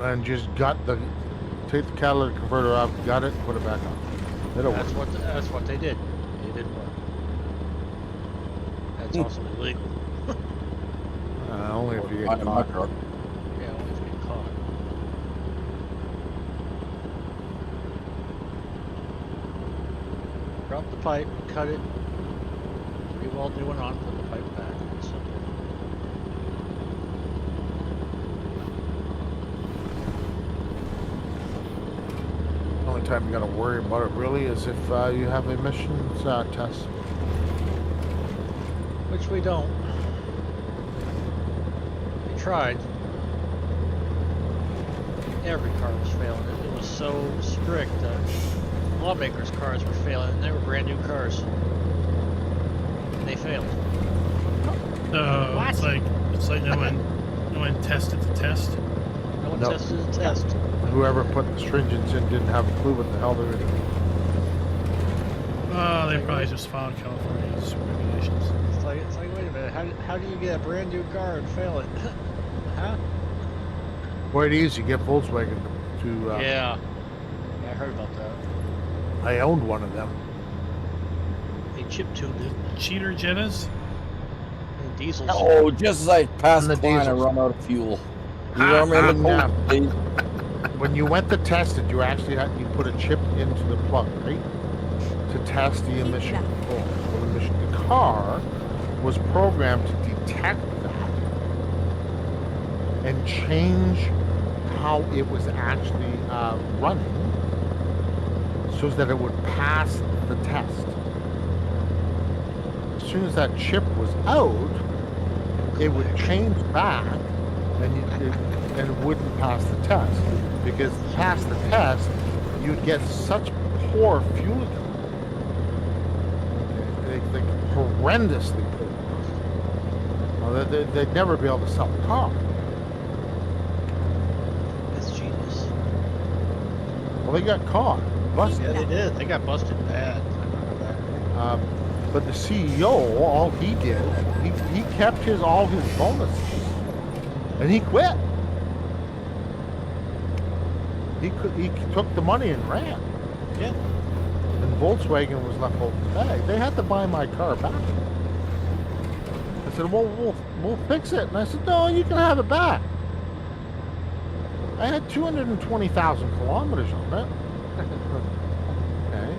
And just take the catalytic converter off, gut it, put it back on. It'll work. That's what they did. It didn't work. That's also illegal. Only if you Not get in my caught. truck. Yeah, only if you get caught. Drop the pipe, cut it, re-weld new one on, put the pipe back. It's simple. The only time you gotta worry about it really is if you have emissions tests. Which we don't. We tried. Every car was failing. It was so strict. Lawmakers' cars were failing, and they were brand new cars. And they failed. so What? it's like no one tested the test. No one No. tested the test. Whoever put the stringents in didn't have a clue what the hell they were doing. Oh, they probably just followed California's regulations. It's like wait a minute. How do you get a brand new car and fail it? Huh? Quite easy. Get Volkswagen to. Yeah. I heard about that. I owned one of them. They chip tuned it. Cheater Jennas. And diesels. Oh, just as I passed And the Klein, I diesels. run out of fuel. You Ha, remember ha, those days? When you went to test it, you actually had you put a chip into the plug, right? To test the emission control. Well, the car was programmed to detect that and change how it was actually running so that it would pass the test. As soon as that chip was out, it would change back and it wouldn't pass the test. Because to pass the test, you'd get such poor fuel economy. Like horrendously poor. Well, they'd never be able to sell a car. That's genius. Well, they got caught, busted. Yeah, they did. They got busted bad. I remember that. But the CEO, all he did, he kept all his bonuses, and he quit. He took the money and ran. Yeah. And Volkswagen was left holding the bag. They had to buy my car back. I said, well, we'll fix it. And I said, no, you can have it back. I had 220,000 kilometers on it. Okay.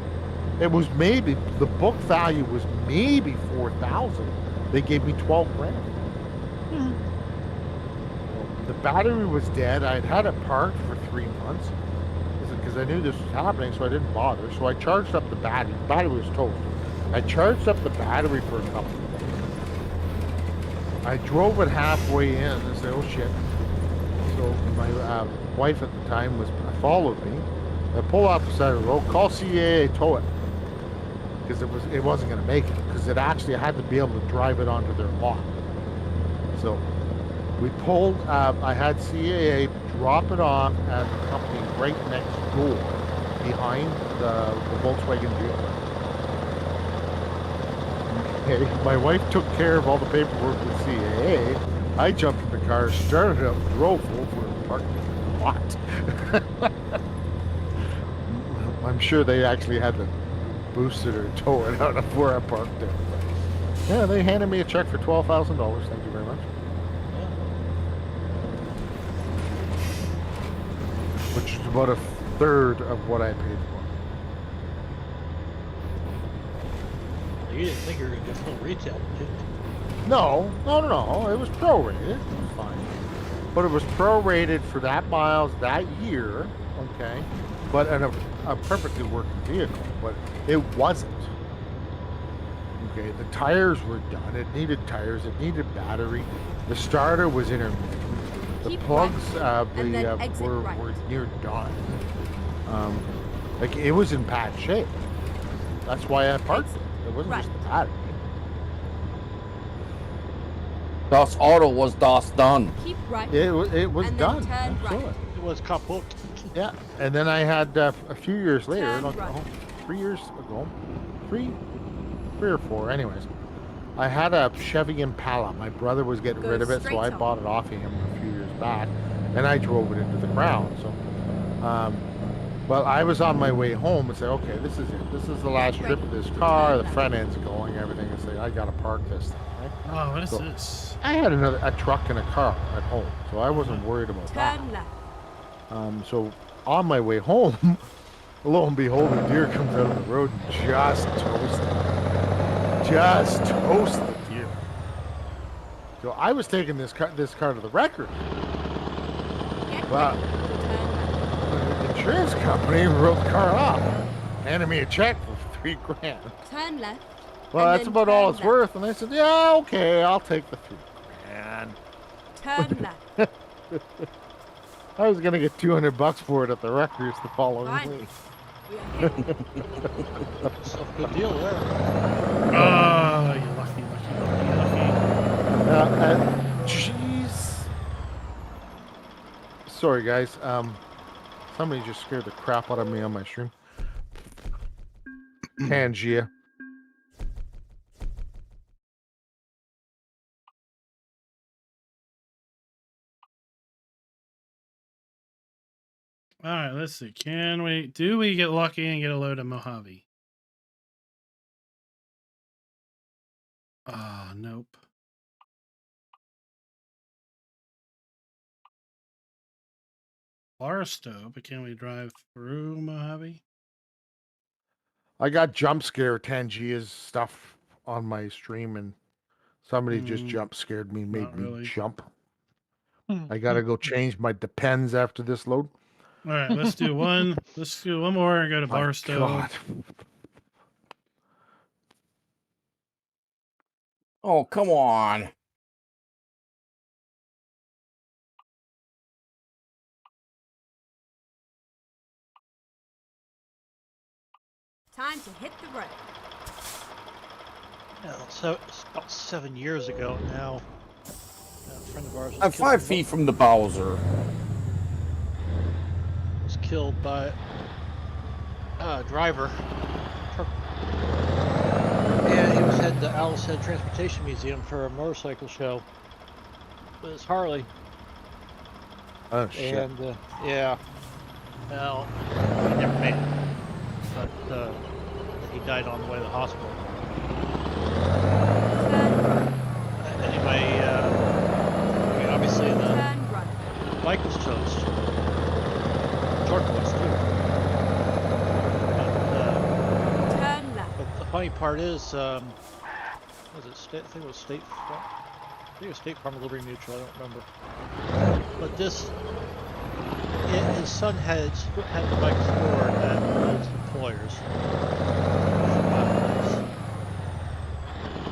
It was maybe, the book value was maybe 4,000. They gave me 12 grand. Mhm. The battery was dead. I'd had it parked for 3 months because I knew this was happening, so I didn't bother. So I charged up the battery. The battery was toast. I charged up the battery for a couple of days. I drove it halfway in and said, oh shit. So my wife at the time followed me. I pulled off the side of the road, call CAA, tow it. Because it wasn't going to make it. Because it actually had to be able to drive it onto their lot. So we pulled, I had CAA drop it off at the company right next door behind the Volkswagen dealer. Okay, my wife took care of all the paperwork with CAA. I jumped in the car, started it up, drove over and parked in the lot. I'm sure they actually had to boost it or tow it out of where I parked it. But yeah, they handed me a check for $12,000. Thank you very much. Which is about a third of what I paid for. You didn't think you were going to get full retail, did you? No. It was prorated. It was fine. But it was prorated for that miles that year, okay? But in a perfectly working vehicle. But it wasn't. Okay, the tires were done. It needed tires. It needed battery. The starter was intermittent. The Keep plugs right, and then exit were right. near done. Like it was in bad shape. That's why I parked it. It wasn't Right. just the battery. Das Auto was das done. Keep right. It was And then done. turn right. Absolutely. It was kaput. Yeah. And then I had a few years later, Turn like, right. 3 years ago, three or four, anyways. I had a Chevy Impala. My brother was getting Go rid of it, so straight I on. bought it off of him a few years back, and I drove it into the ground. So, well, I was on my way home and said, okay, this is it. This is the last trip of this car. The front end's going, everything. I say, I gotta park this thing. Right? Oh, what is So- this? I had a truck and a car at home, so I wasn't worried about that. Turn left. So on my way home, lo and behold, a deer comes out of the road and just toast the deer. So I was taking this car to the record. Get Wow. right. Turn left. The insurance company wrote the car off, handed me a check for $3,000. Turn left. Well, and that's then about all turn it's left. worth. And I said, yeah, okay, I'll take the $3,000. Turn left. I was gonna get $200 for it at the Rutgers the following Fine. week. We are heading. So good deal there. Oh, you lucky. Jeez. Sorry, guys. Somebody just scared the crap out of me on my stream. Pangea. All right, let's see. Do we get lucky and get a load of Mojave? Ah, nope. Barstow, but can we drive through Mojave? I got jump scare 10G's stuff on my stream, and somebody just jump scared me, made not me really. jump. I gotta go change my depends after this load. All right, let's do one. Let's do one more and go to My Barstow. God. Oh, come on. Time to hit the road. Yeah, so it's about 7 years ago now. A friend of ours was I'm killed 5 feet from the Bowser. was killed by a driver. And he was heading to Owl's Head Transportation Museum for a motorcycle show with his Harley. Oh, shit. And yeah, well, he never made it. But he died on the way to the hospital. Anyway, I mean, obviously the Turn right. bike was toast. Truck was too. Turn left. But the funny part is, was it State? I think it was State Farm. I think it was State Farm or Liberty Mutual. I don't remember. But this, his son had the bike stored at his employers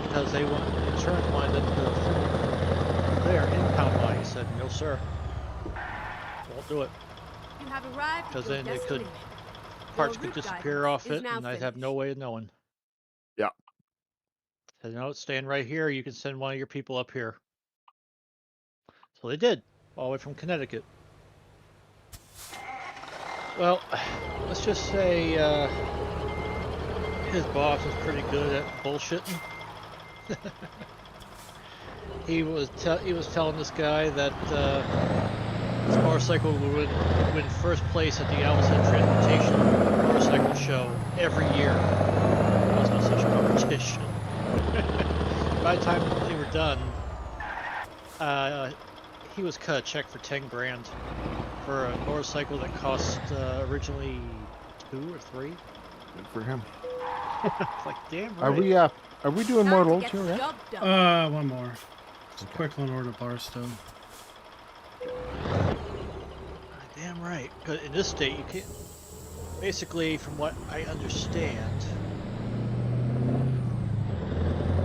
because they want the insurance wanted them to there impound money. He said, "No, sir, won't do it." You have arrived at Because your then they could destination. parts Your could route disappear guidance off is it, now and I'd have no finished. way of knowing. Yeah. So, you know, staying right here, you can send one of your people up here. So they did, all the way from Connecticut. Well, let's just say his boss was pretty good at bullshitting. he was telling this guy that his motorcycle would win first place at the Owl's Head Transportation motorcycle show every year. There was no such competition. By the time they were done, he was cut a check for 10 grand for a motorcycle that cost originally 2 or 3. Good for him. It's like, damn right. Are we doing Time more to loads get here, the yeah? job done. One more. Just a quick one over to Barstow. Damn right. 'Cause in this state, you can't. Basically, from what I understand,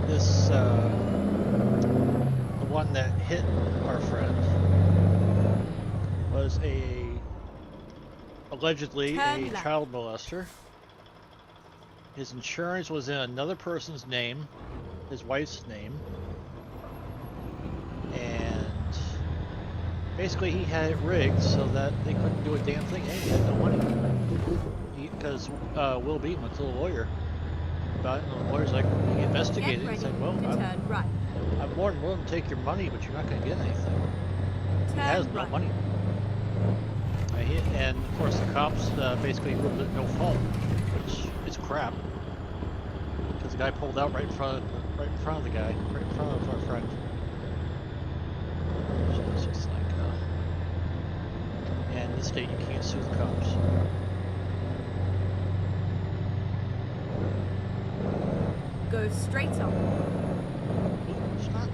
this the one that hit our friend was allegedly Turn a left. child molester. His insurance was in another person's name, his wife's name, and basically he had it rigged so that they couldn't do a damn thing, and he had no money. Because Will Beaton went to the lawyer about it, and the lawyer's like, he investigated Get it. He ready said, well, to turn right. I'm more than willing to take your money, but you're not going to get anything. He has Turn no right. money. And of course the cops basically ruled it no fault, which is crap. Because the guy pulled out right in front of the guy, right in front of our friend. So it's just like, and in this state you can't sue the cops. Go straight on. Stop.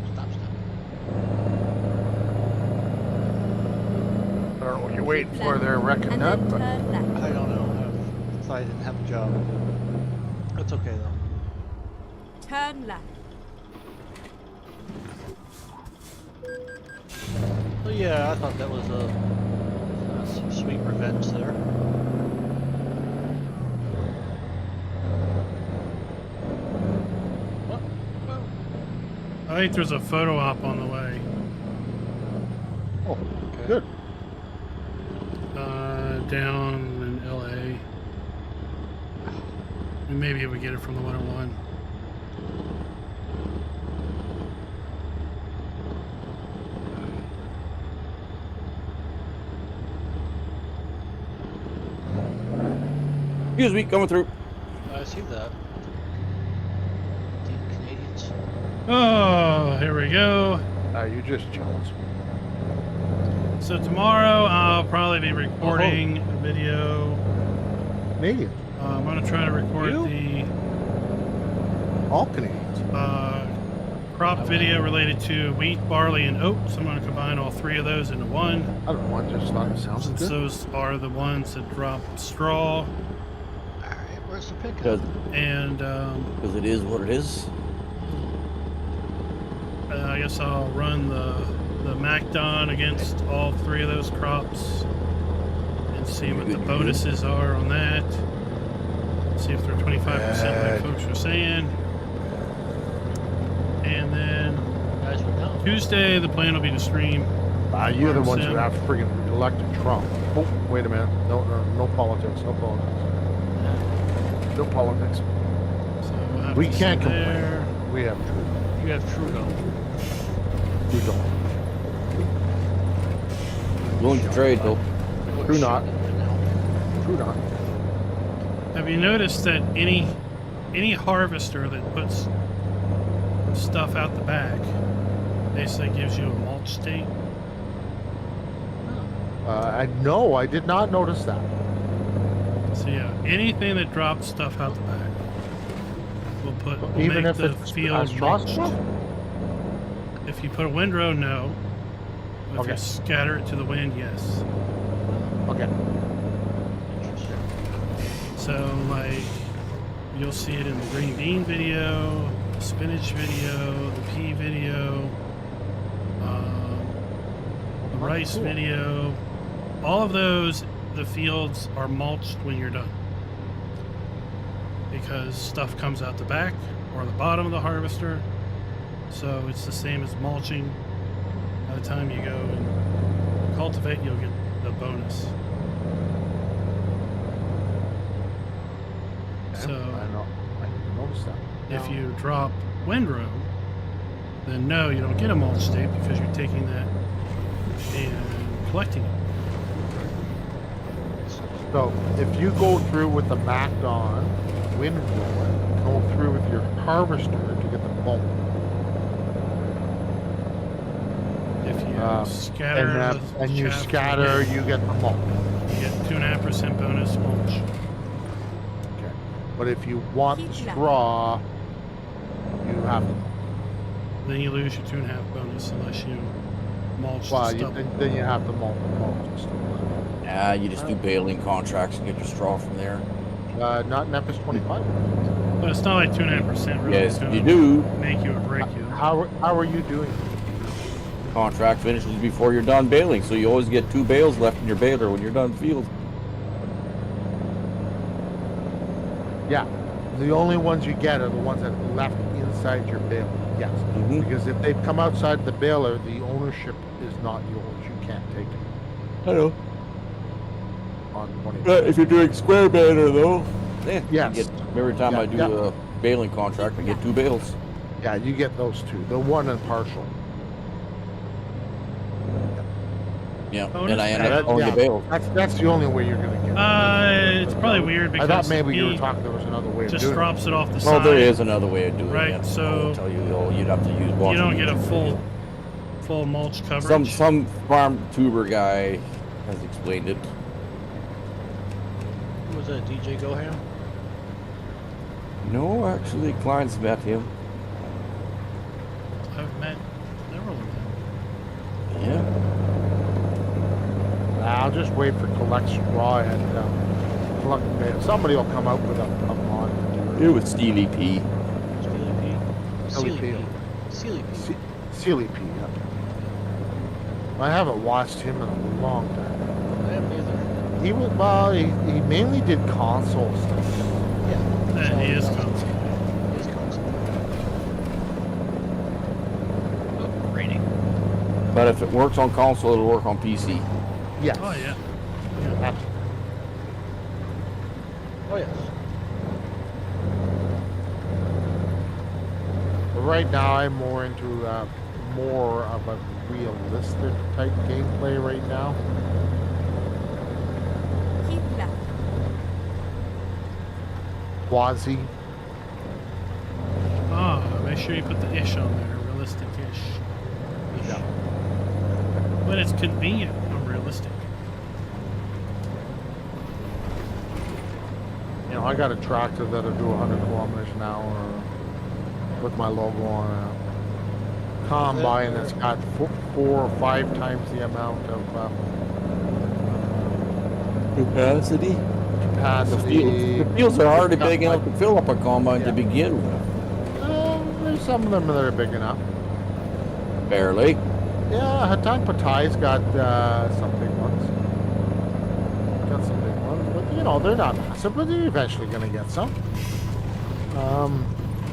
I don't know what you're waiting for Left. there, reckon And nut, then but turn left. I don't know. I thought I didn't have a job. That's okay though. Turn left. So yeah, I thought that was some sweet revenge there. What? Whoa. I think there's a photo op on the way. oh, Okay. good. Down in LA. And maybe we get it from the 101. Excuse me, coming through. I see that. The Canadians. Oh, here we go. You just jealous. So tomorrow I'll probably be recording a video. Canadian. I'm gonna try to record All Canadians. the crop video related to wheat, barley, and oats. I'm gonna combine all three of those into one. I don't know. I just thought it sounds Since good. those are the ones that drop straw, Alright, where's the pickup? Because and it is what it is. I guess I'll run the MacDon against all three of those crops and see what the bonuses are on that. See if they're 25% like folks were saying. And then Guys, we're done. Tuesday, the plan will be to stream. You're the ones Sim. who have friggin' elected Trump. Oh, wait a minute. No politics. No politics. No politics. So we'll have We to can't see complain. there. We have truth. You have Trudeau. We don't. Willing to trade, though. True not. True not. Have you noticed that any harvester that puts stuff out the back basically gives you a mulch state? No, I did not notice that. So yeah, anything that drops stuff out the back will Even make if the it's field straw mulched. stuff? If you put a windrow, no. If Okay. you scatter it to the wind, yes. Okay. So like you'll see it in the green bean video, the spinach video, the pea video, the rice cool. video. All of those, the fields are mulched when you're done. Because stuff comes out the back or the bottom of the harvester. So it's the same as mulching. By the time you go and cultivate, you'll get the bonus. So I know. I didn't notice that. if you drop windrow, then no, you don't get a mulch state because you're taking that and collecting it. So if you go through with the MacDon windrower, go through with your harvester to get the bulk. If you scatter And you chaff, scatter, you get the mulch. you get 2.5% bonus mulch. Okay. But if you want the straw, you have to. Then you lose your 2.5 bonus unless you mulch the Well, stubble. then you have to mulch and stuff. You just do baling contracts and get your straw from there. Not in Epic 25. But it's not like 2.5% really. Yes, is gonna you do. make you or break you. How are you doing? Contract finishes before you're done baling, so you always get 2 bales left in your baler when you're done field. Yeah. The only ones you get are the ones that are left inside your baler. Yes. Mhm. Because if they come outside the baler, the ownership is not yours. You can't take it I know. on 20. But if you're doing square baler, though, you Yes. get, every time Yeah, I do yeah. a baling contract, I get 2 bales. Yeah, you get those two. The one and partial. Yeah, Bonus and I end Yeah, up owning the bales. That's the only way you're gonna get it. It's probably weird I because thought maybe you were he talking there was another way of just doing drops it off the Oh, side. there is another way of doing Right, it. Yeah. so I'll tell you, you'd have to use. You don't get a full mulch coverage. Some farm tuber guy has explained it. Who was that, DJ Goham? No, actually, clients met him. I've met several of them. Yeah. I'll just wait for collect straw and collect bale. Somebody will come out with a mod. It was Steely P. Steely P? Steely P. Sealy P. Sealy P. Yeah. I haven't watched him in a long time. I haven't either. He mainly did console stuff. Yeah, he is constant. He is constant. Oh, raining. But if it works on console, it'll work on PC. Yes. Oh yeah. Absolutely. Oh, yes. But right now, I'm more into more of a realistic type gameplay right now. Keep left. quasi. Make sure you put the ish on there. Realistic-ish. Yeah. When it's convenient, I'm realistic. You know, I got a tractor that'll do 100 kilometers an hour with my logo on it. Combine that's got 4 or 5 times the amount of Capacity. capacity. The fields are hardly Got big my- enough to fill up a combine Yeah. to begin with. There's some of them that are big enough. Barely. Yeah, Hatan Patai's got some big ones. Got some big ones, but you know they're not massive, but they're eventually gonna get some.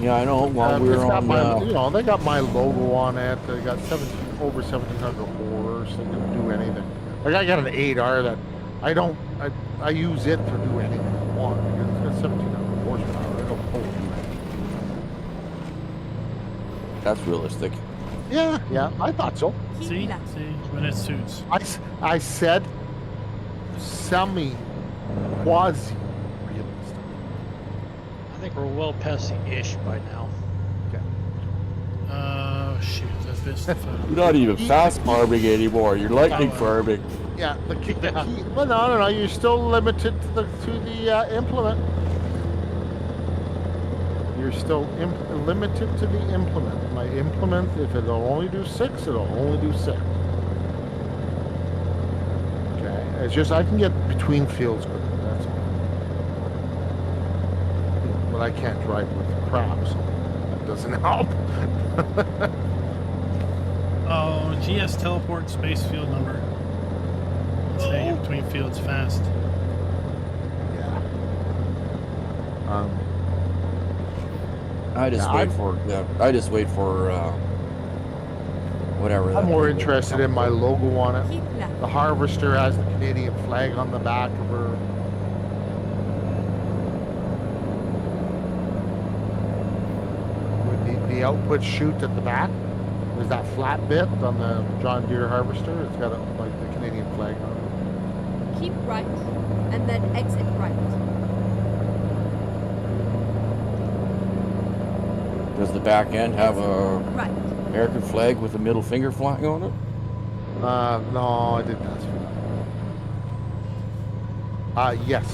Yeah, I know. While we it's were got on, my, you know, they got my logo on it. They got over 1,700 horse. They can do anything. Like I got an 8R that I use it to do anything I want because it's got 1,700 horsepower. I don't pull it. that's realistic. Yeah, I thought so. Keep See? left. See? When it suits. I said quasi realistic. I think we're well past the ish by now. Okay. Shoot. I missed the photo. You're not even fast farming anymore. You're lightning Oh, farming. Yeah, the key. Well, no. You're still limited to the implement. You're still limited to the implement. My implement, if it'll only do 6, it'll only do 6. Okay, it's just I can get between fields with it. That's all. But I can't drive with crap, so that doesn't help. Oh, GS teleport space field number. Stay between fields fast. Yeah. I just Yeah, I just wait for whatever. I'm that more thing is. interested in my logo on it. Keep left. The harvester has the Canadian flag on the back of her. With the output chute at the back, there's that flat bit on the John Deere harvester. It's got like the Canadian flag on it. Keep right. And then exit right. Does the back end have a Right. American flag with a middle finger flying on it? No, I didn't ask for that. Yes.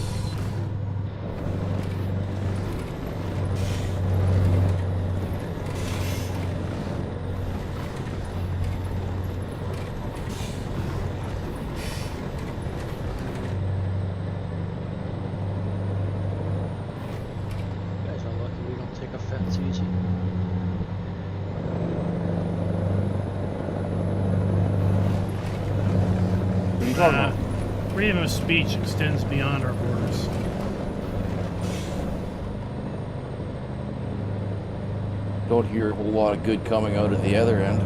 You guys are lucky we don't take offense easy. What are you talking about? Freedom of speech extends beyond our borders. Don't hear a whole lot of good coming out of the other end.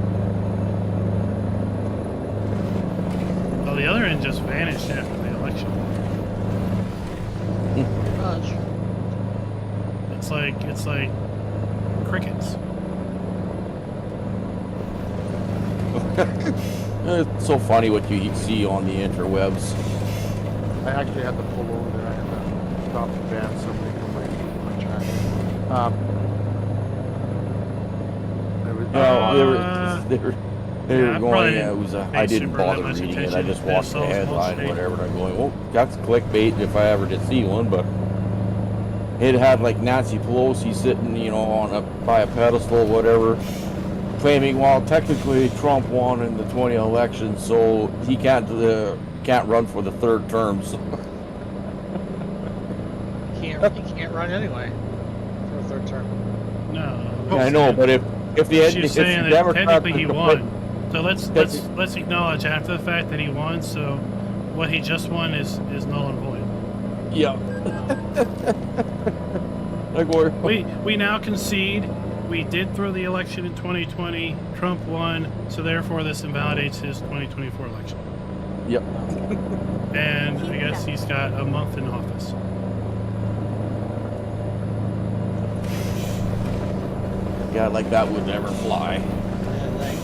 Well, the other end just vanished after the election. Pretty much. It's like crickets. It's so funny what you see on the interwebs. I actually had to pull over there. I had to stop and ban somebody from my chat. There was, They Yeah, were I going. probably It was. I pay didn't super that bother much reading it. I attention just to watched the Sol's headline, State. whatever. And I'm going, oh, that's clickbait if I ever did see one. But it had like Nancy Pelosi sitting, by a pedestal, whatever, claiming, well, technically Trump won in the 20 election, so he can't run for the third term. So. He can't run anyway for a third term. No. Yeah, I know, but if the She's saying that Democrats technically he won. So let's acknowledge after the fact that he won. So what he just won is null and void. Yeah. We now concede we did throw the election in 2020. Trump won, so therefore this invalidates his 2024 election. Yep. And I guess he's got a month in office. A guy like that would never fly. And they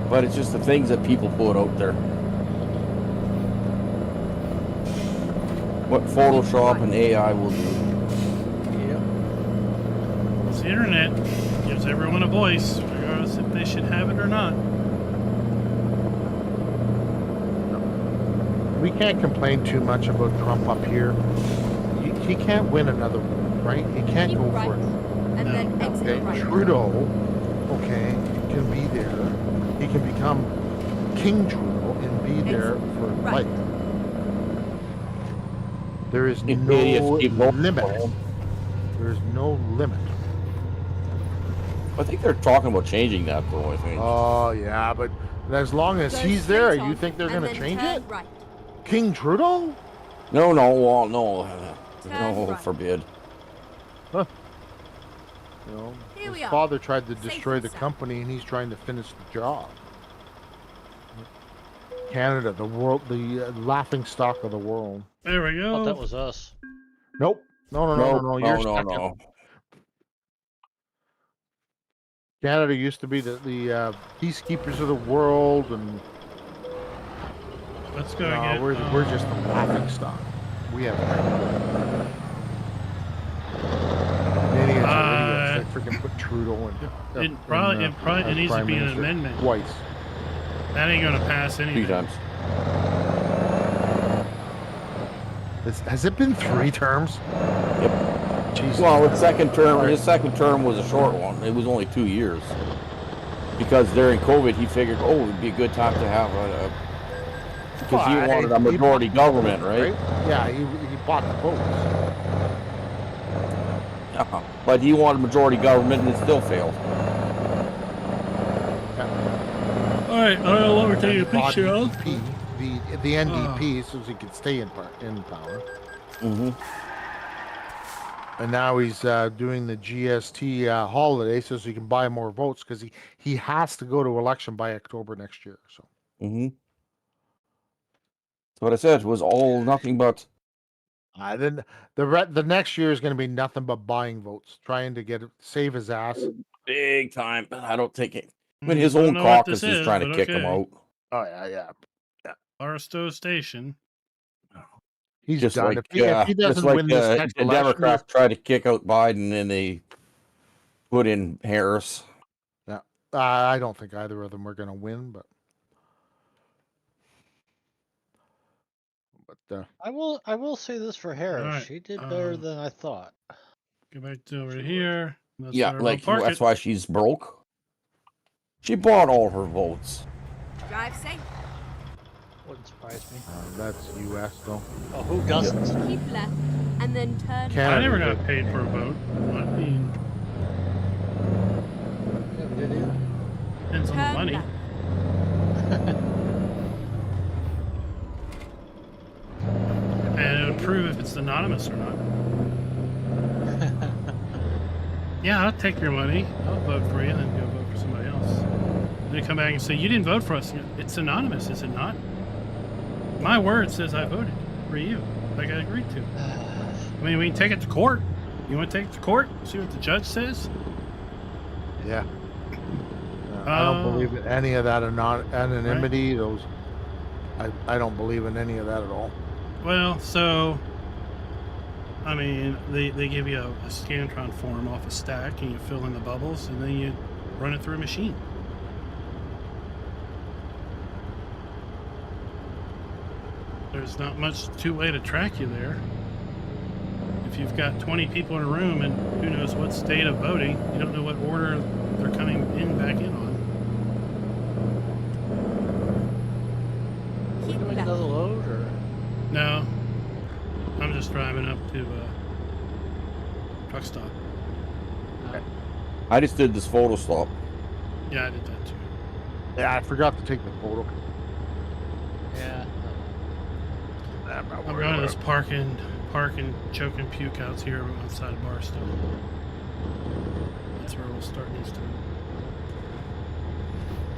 But But it's just the things that people put out there. What Photoshop and AI will do. Yep. It's the internet. Gives everyone a voice, regardless if they should have it or not. We can't complain too much about Trump up here. He can't win another one, right? He can't Keep go right, for it. and then exit Okay, right. Trudeau, okay, can be there. He can become King Trudeau and be there for Right. life. There is If no idiots keep voting limit. for him. There is no limit. I think they're talking about changing that, though. I think. Oh yeah, but as long as Go he's straight there, on, you think they're and gonna then change turn it? Right. King Trudeau? No, well, no, Turn no, right. forbid. You know, Here his we are. father tried to Safe destroy and the sound. company, and he's trying to finish the job. Canada, the world, the laughing stock of the world. There we I go. thought that was us. Nope. No. You're second. No. Canada used to be the peacekeepers of the world, and Let's go no, get. we're just the laughing stock. We have idiots are idiots. They freaking put Trudeau in. It probably as needs to Prime be an Minister amendment. twice. That ain't gonna pass anyway. 3 times. Has it been 3 terms? Yep. Jesus. Well, his second term was a short one. It was only 2 years. Because during COVID, he figured, oh, it'd be a good time to have because he wanted a majority government, right? Yeah, he bought the votes. Yeah. But he wanted majority government, and it still failed. All right, I'll over take a He bought picture of. the NDP so he could stay in power. Mm-hmm. And now he's doing the GST holiday so he can buy more votes because he has to go to election by October next year. So. Mm-hmm. So what I said was all nothing but. Then the next year is going to be nothing but buying votes, trying to save his ass. Big time. I don't think it. I mean, his I don't own know what caucus this is trying to but kick him okay. out. Oh yeah. Barstow Station. He's Just done. like, If he doesn't win this next the election, Democrats tried to kick out Biden and they put in Harris. yeah, I don't think either of them are going to win, but I will say this for Harris. Alright, She did better than I thought. Go back to over here. That's Yeah, where like we'll park that's it. why she's broke. She bought all her votes. Drive safe. Wouldn't surprise me. that's U.S. though. Oh, who doesn't? Keep left, and then turn. Canada. I never got paid for a vote. I mean, Never did either. depends on the Turn money. left. And it would prove if it's anonymous or not. Yeah, I'll take your money. I'll vote for you and then go vote for somebody else. They come back and say, you didn't vote for us. It's anonymous, is it not? My word says I voted for you, like I agreed to. I mean, we can take it to court. You want to take it to court? See what the judge says? Yeah. I don't believe in any of that anonymity. Those, I don't believe in any of that at all. Well, so, I mean, they give you a Scantron form off a stack, and you fill in the bubbles, and then you run it through a machine. There's not much way to track you there. If you've got 20 people in a room and who knows what state of voting, you don't know what order they're coming back in on. Are we doing another load or? No, I'm just driving up to truck stop. I just did this photo stop. Yeah, I did that too. Yeah, I forgot to take the photo. Yeah. I'm not I'm worried going to about this park and choke and puke out here outside of Barstow. That's where we'll start next time.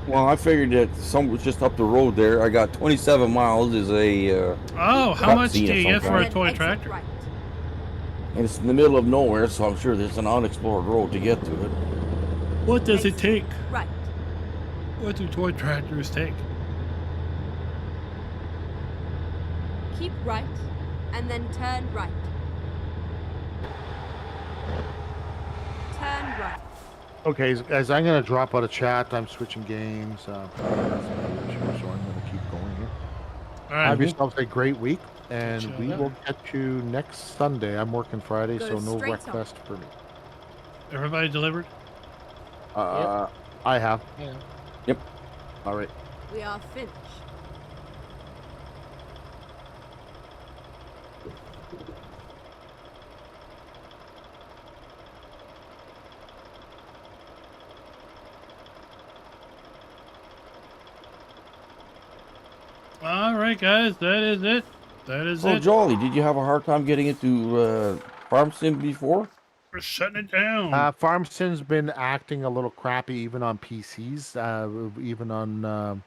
Well, I figured that some was just up the road there. I got 27 miles is a. Oh, how much do cutscene of you some get for kind. a toy Exit tractor? right. And it's in the middle of nowhere, so I'm sure there's an unexplored road to get to it. What does it take? Right. What do toy tractors take? Keep right, and then turn right. Turn right. Okay, guys, I'm gonna drop out of chat. I'm switching games. So I'm gonna keep going here. All right. Have yourselves a great week, and Catch we y'all will later. catch you next Sunday. I'm working Friday, Go so no straight rec on. fest for me. Everybody delivered? I have. Yeah. Yep. All right. We are finished. All right, guys. That is it. That is So, it. Jolly, did you have a hard time getting into Farm Sim before? We're shutting it down. FarmSim's been acting a little crappy, even on PCs. Even on,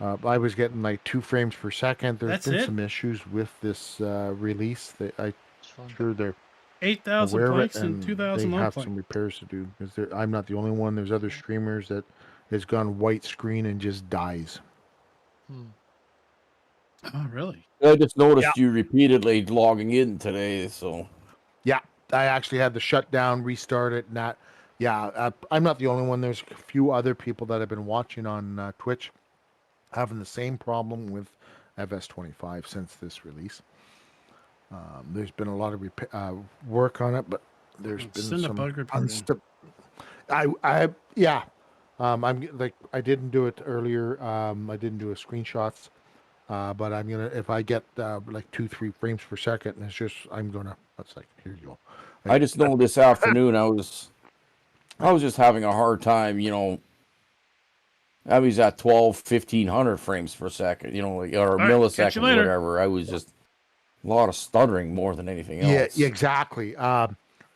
I was getting like 2 frames per second. There's That's been it. some issues with this release. That I'm It's fun. sure they're 8,000 aware of it, planks and and they 2,000 long have planks. some repairs to do. Because I'm not the only one. There's other streamers that has gone white screen and just dies. Hmm. Oh, really? I just Yeah. noticed you repeatedly logging in today, so. Yeah, I actually had to shut down, restart it, and that. Yeah, I'm not the only one. There's a few other people that have been watching on Twitch having the same problem with FS25 since this release. There's been a lot of work on it, but there's been Send a some bug report in. yeah. I'm like I didn't do it earlier. I didn't do a screenshots, but I'm gonna if I get like 2-3 frames per second, and it's just I'm gonna. That's like here you go. I just know this afternoon I was just having a hard time, I was at 1,500 frames per second, like, or right, catch you milliseconds, later. whatever. I was just a lot of stuttering more than anything Yeah, else. exactly.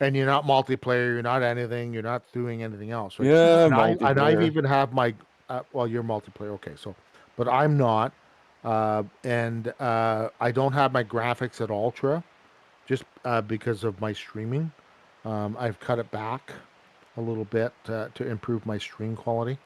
And you're not multiplayer. You're not anything. You're not doing anything else. Right? Yeah, And I multiplayer. even have my well, you're multiplayer. Okay, so, but I'm not. And I don't have my graphics at ultra, just because of my streaming. I've cut it back a little bit to improve my stream quality.